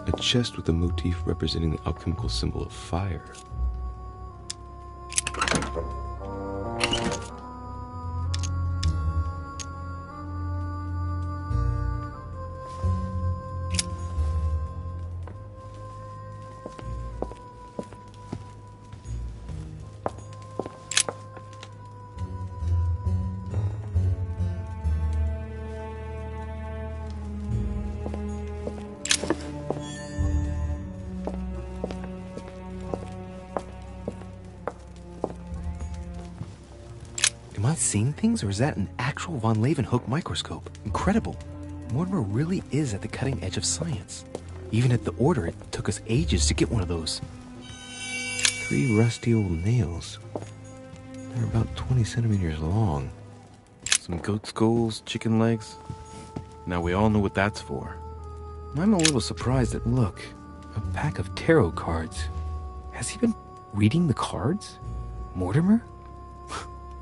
A chest with a motif representing the alchemical symbol of fire. Am I seeing things, or is that an actual von Leeuwenhoek microscope? Incredible. Mortimer really is at the cutting edge of science. Even at the Order, it took us ages to get one of those. 3 rusty old nails. They're about 20 centimeters long. Some goat skulls, chicken legs. Now we all know what that's for. I'm a little surprised that, look, a pack of tarot cards. Has he been reading the cards? Mortimer?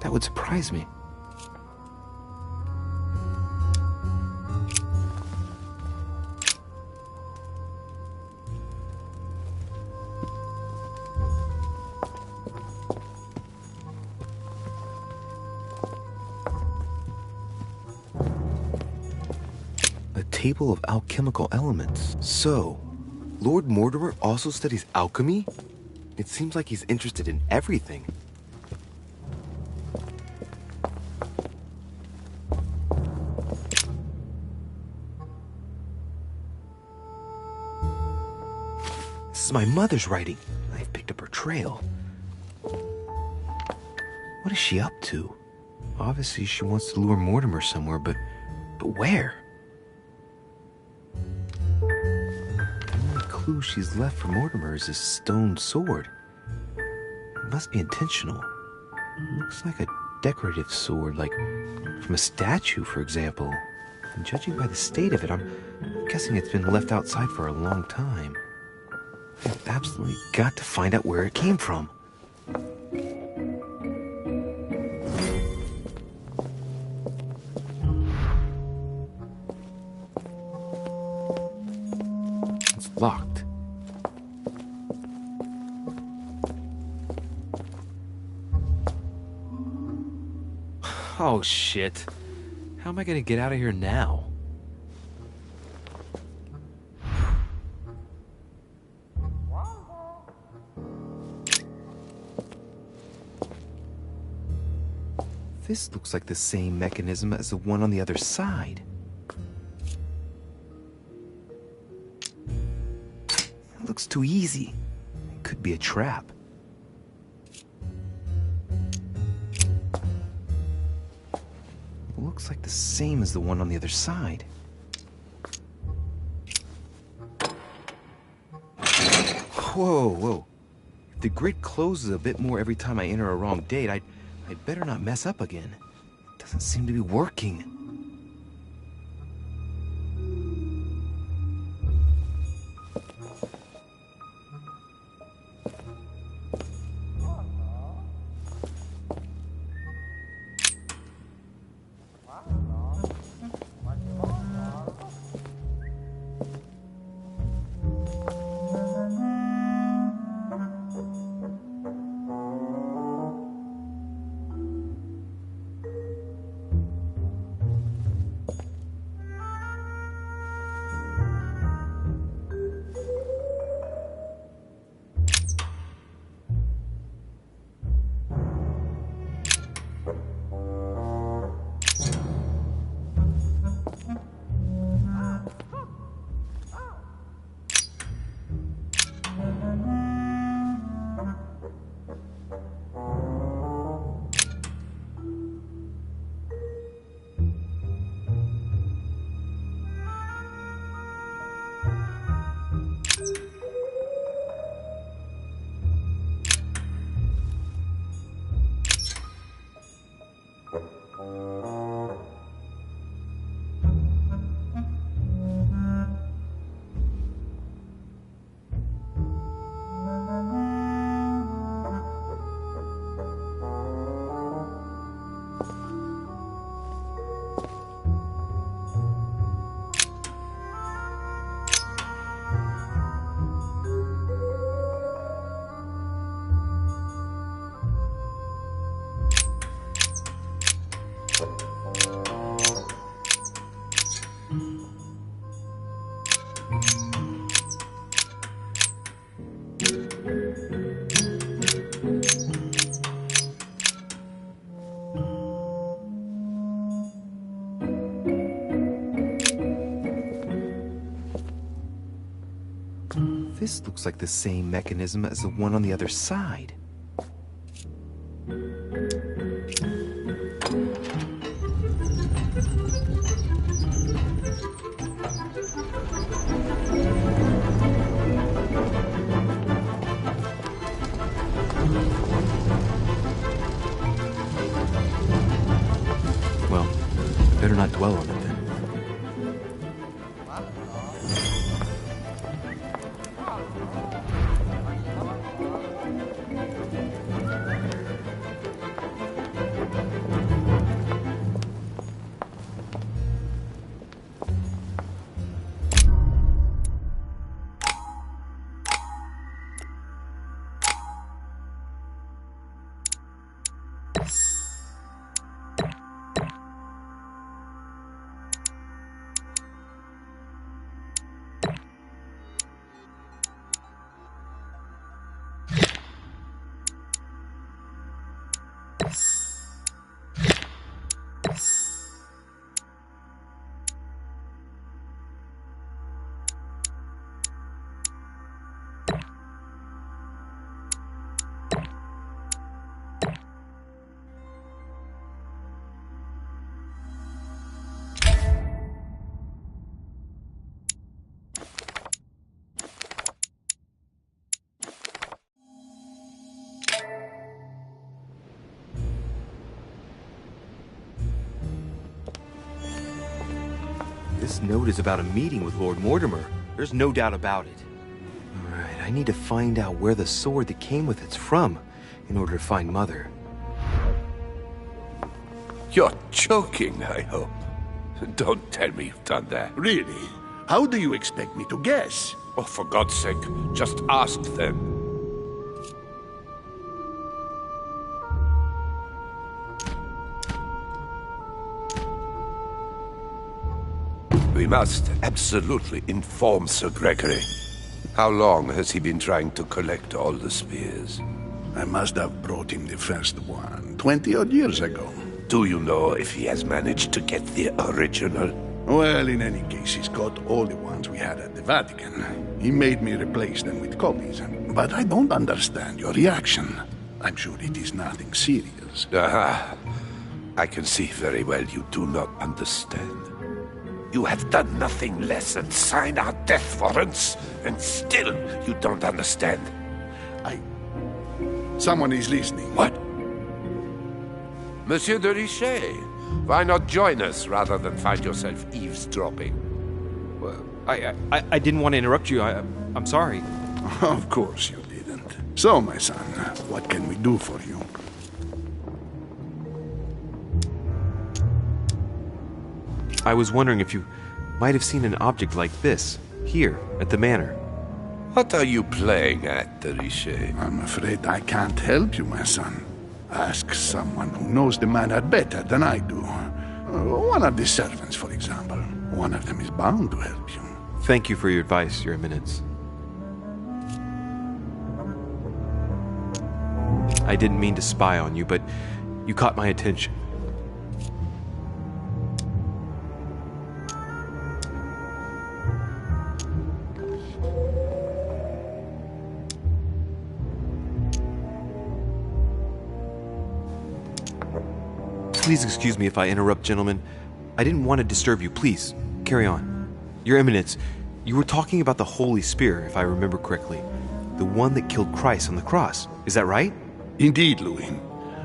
That would surprise me. A table of alchemical elements. So, Lord Mortimer also studies alchemy? It seems like he's interested in everything. This is my mother's writing. I've picked up her trail. What is she up to? Obviously, she wants to lure Mortimer somewhere, but where? The only clue she's left for Mortimer is this stone sword. It must be intentional. It looks like a decorative sword, like from a statue, for example. And judging by the state of it, I'm guessing it's been left outside for a long time. I've absolutely got to find out where it came from. It's locked. Oh, shit. How am I gonna get out of here now? This looks like the same mechanism as the one on the other side. It looks too easy. It could be a trap. It looks like the same as the one on the other side. Whoa, whoa. If the grid closes a bit more every time I enter a wrong date, I'd better not mess up again. It doesn't seem to be working. This looks like the same mechanism as the one on the other side. Well, better not dwell on it then. This note is about a meeting with Lord Mortimer. There's no doubt about it. Alright, I need to find out where the sword that came with it's from in order to find Mother. You're joking, I hope. Don't tell me you've done that. Really? How do you expect me to guess? Oh, for God's sake, just ask them. We must absolutely inform Sir Gregory. How long has he been trying to collect all the spears? I must have brought him the first one 20-odd years ago. Do you know if he has managed to get the original? Well, in any case, he's got all the ones we had at the Vatican. He made me replace them with copies. But I don't understand your reaction. I'm sure it is nothing serious. Aha. I can see very well you do not understand. You have done nothing less than sign our death warrants, and still you don't understand. Someone is listening. What? Monsieur de Richet, why not join us rather than find yourself eavesdropping? Well, I didn't want to interrupt you. I'm sorry. Of course you didn't. So, my son, what can we do for you? I was wondering if you might have seen an object like this, here, at the manor. What are you playing at, de Richet? I'm afraid I can't help you, my son. Ask someone who knows the manor better than I do. One of the servants, for example. One of them is bound to help you. Thank you for your advice, Your Eminence. I didn't mean to spy on you, but you caught my attention. Please excuse me if I interrupt, gentlemen. I didn't want to disturb you. Please, carry on. Your Eminence, you were talking about the Holy Spear, if I remember correctly. The one that killed Christ on the cross. Is that right? Indeed, Louis.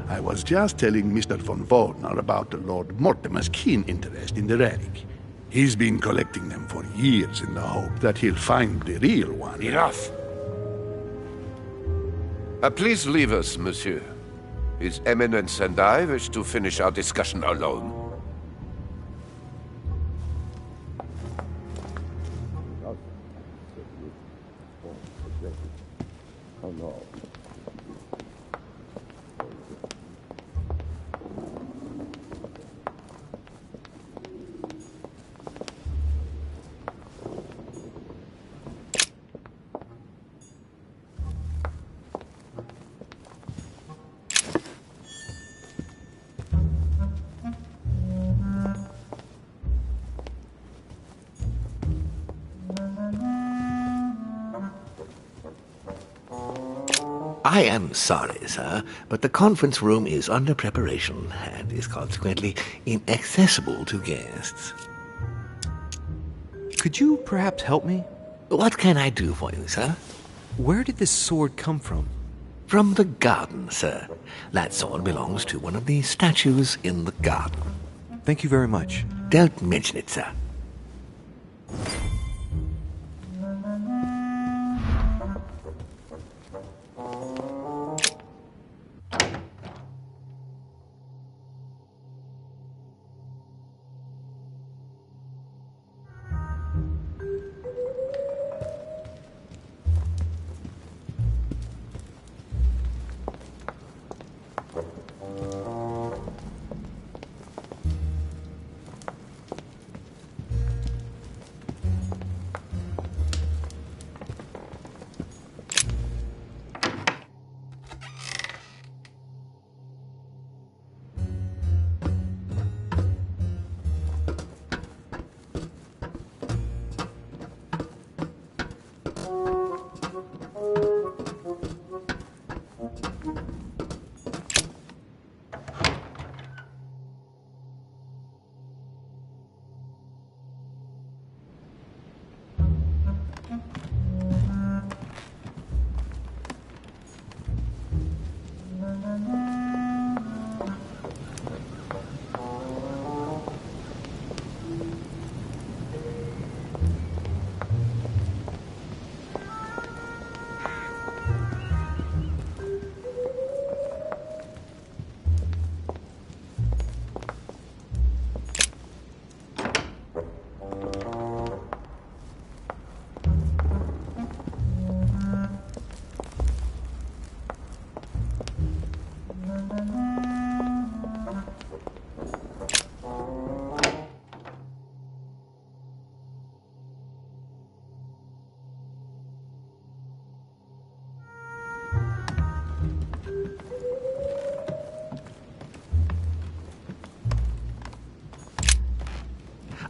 I was just telling Mr. von Waldner about the Lord Mortimer's keen interest in the relic. He's been collecting them for years in the hope that he'll find the real one. Enough! Please leave us, monsieur. His Eminence and I wish to finish our discussion alone. Oh no. I am sorry, sir, but the conference room is under preparation and is consequently inaccessible to guests. Could you perhaps help me? What can I do for you, sir? Where did this sword come from? From the garden, sir. That sword belongs to one of the statues in the garden. Thank you very much. Don't mention it, sir.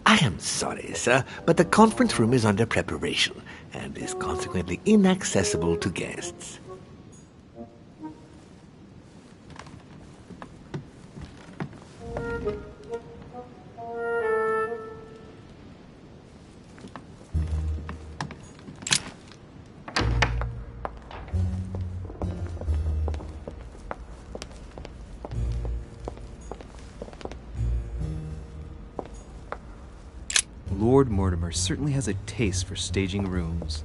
I am sorry, sir, but the conference room is under preparation and is consequently inaccessible to guests. Lord Mortimer certainly has a taste for staging rooms.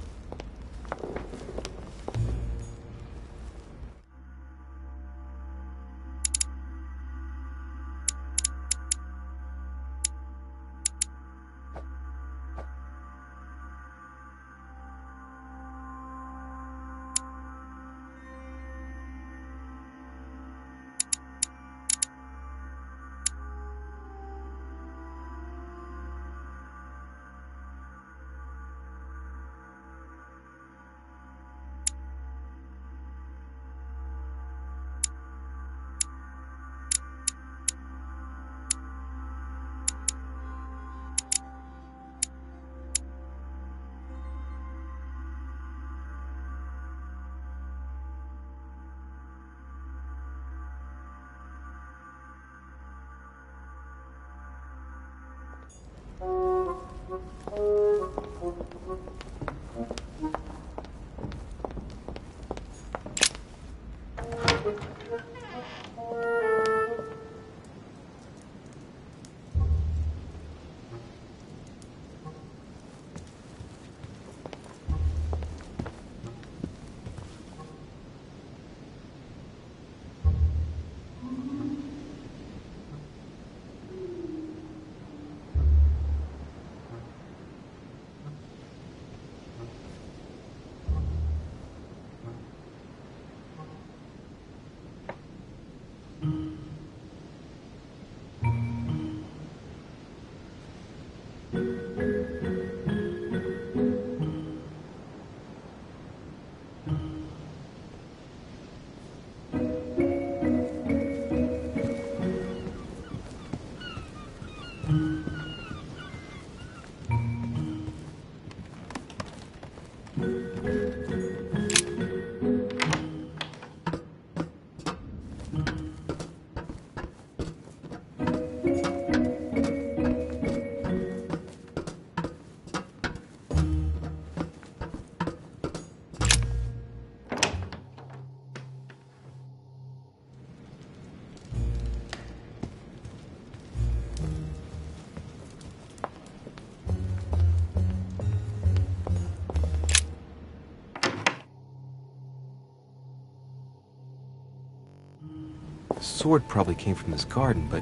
sword probably came from this garden, but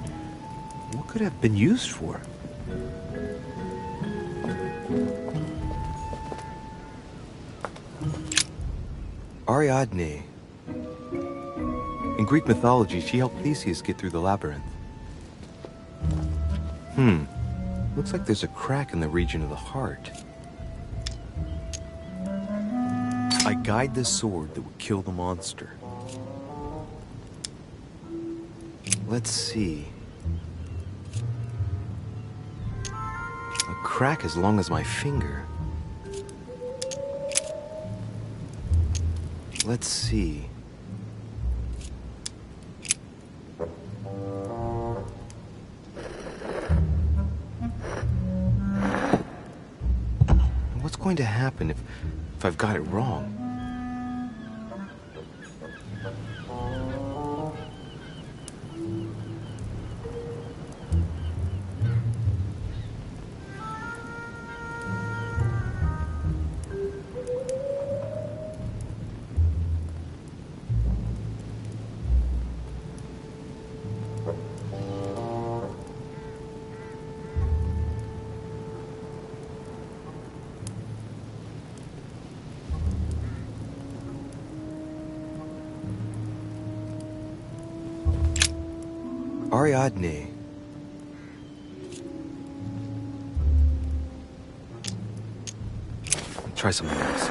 what could it have been used for? Ariadne. In Greek mythology, she helped Theseus get through the labyrinth. Looks like there's a crack in the region of the heart. I guide this sword that would kill the monster. Let's see. A crack as long as my finger. Let's see. What's going to happen if I've got it wrong? Ariadne. Try something else.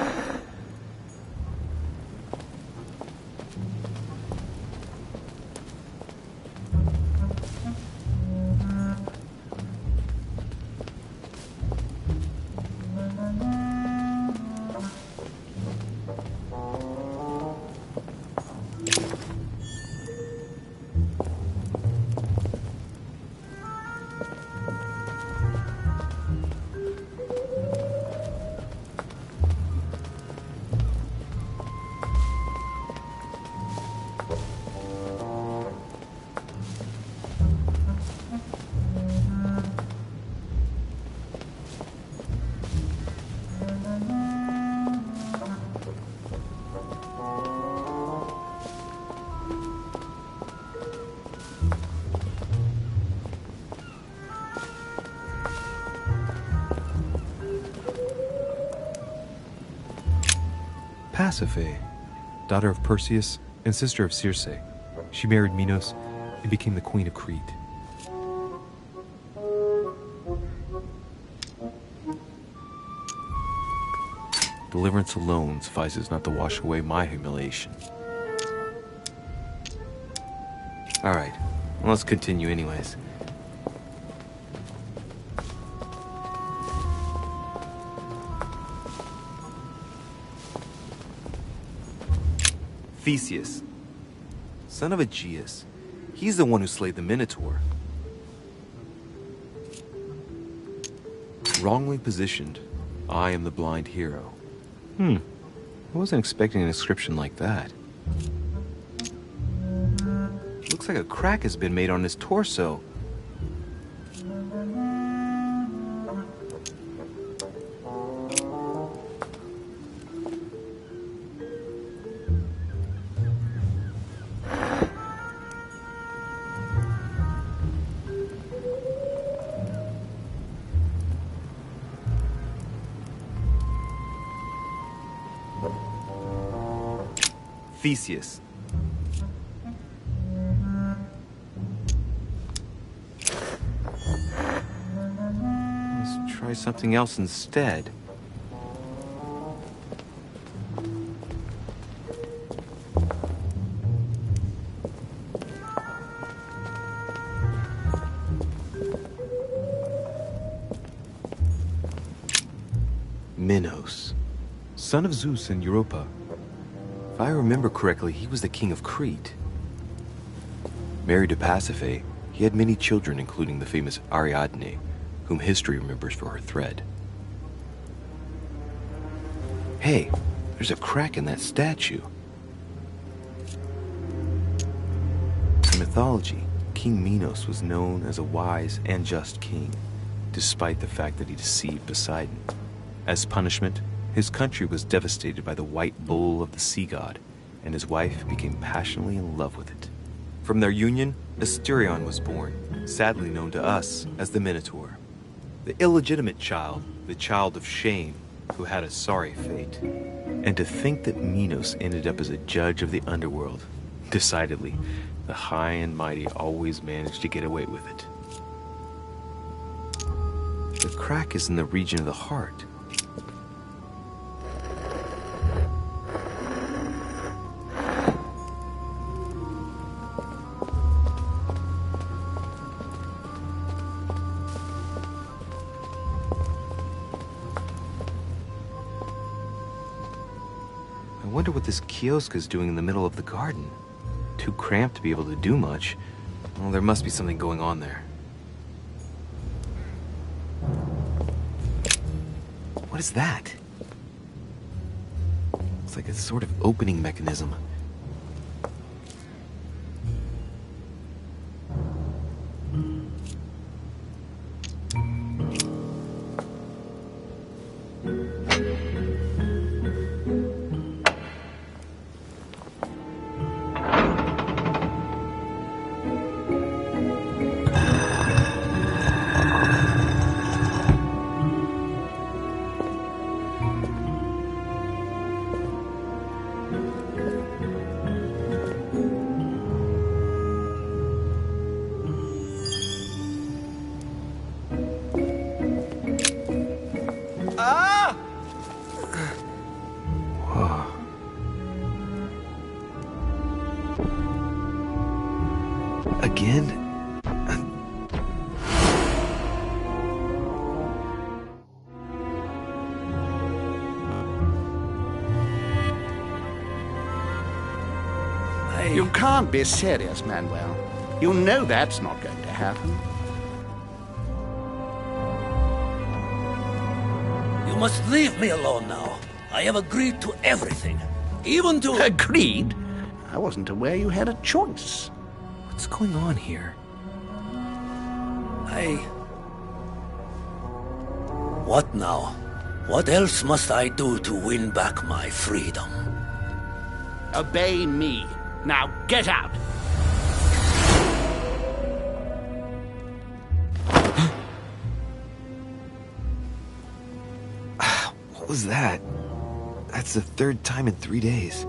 Pasiphae, daughter of Perseus and sister of Circe. She married Minos and became the queen of Crete. Deliverance alone suffices not to wash away my humiliation. All right, well, let's continue anyways. Theseus, son of Aegeus. He's the one who slayed the Minotaur. Wrongly positioned, I am the blind hero. I wasn't expecting an inscription like that. Looks like a crack has been made on his torso. Theseus. Let's try something else instead. Minos, son of Zeus and Europa. If I remember correctly, he was the king of Crete. Married to Pasiphae, he had many children, including the famous Ariadne, whom history remembers for her thread. Hey, there's a crack in that statue. In mythology, King Minos was known as a wise and just king, despite the fact that he deceived Poseidon. As punishment, his country was devastated by the white bull of the sea god, and his wife became passionately in love with it. From their union, Asterion was born, sadly known to us as the Minotaur. The illegitimate child, the child of shame, who had a sorry fate. And to think that Minos ended up as a judge of the underworld. Decidedly, the high and mighty always manage to get away with it. The crack is in the region of the heart. I wonder what this kiosk is doing in the middle of the garden. Too cramped to be able to do much. Well, there must be something going on there. What is that? It's like a sort of opening mechanism. Again? You can't be serious, Manuel. You know that's not going to happen. You must leave me alone now. I have agreed to everything. Even to... Agreed? I wasn't aware you had a choice. What's going on here? What now? What else must I do to win back my freedom? Obey me. Now get out! What was that? That's the third time in 3 days.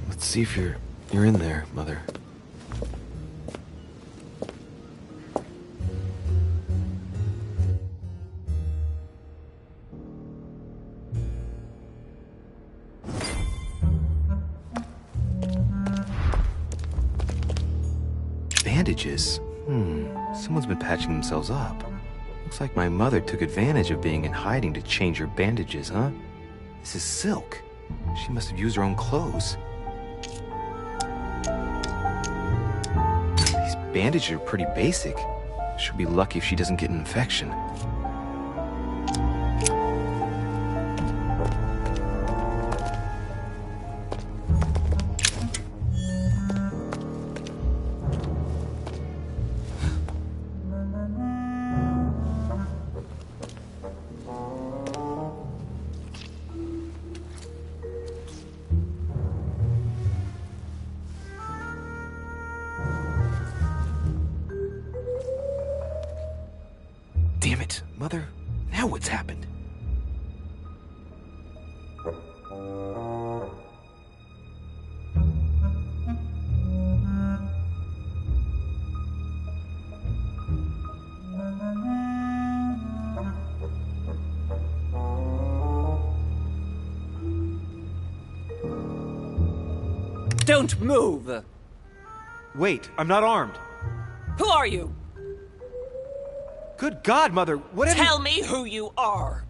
Let's see if you're in there, Mother. Bandages? Someone's been patching themselves up. Looks like my mother took advantage of being in hiding to change her bandages, huh? This is silk. She must have used her own clothes. These bandages are pretty basic. She'll be lucky if she doesn't get an infection. Damn it, Mother. Now what's happened? Don't move! Wait, I'm not armed. Who are you? Good God, Mother, what have you... Tell me who you are!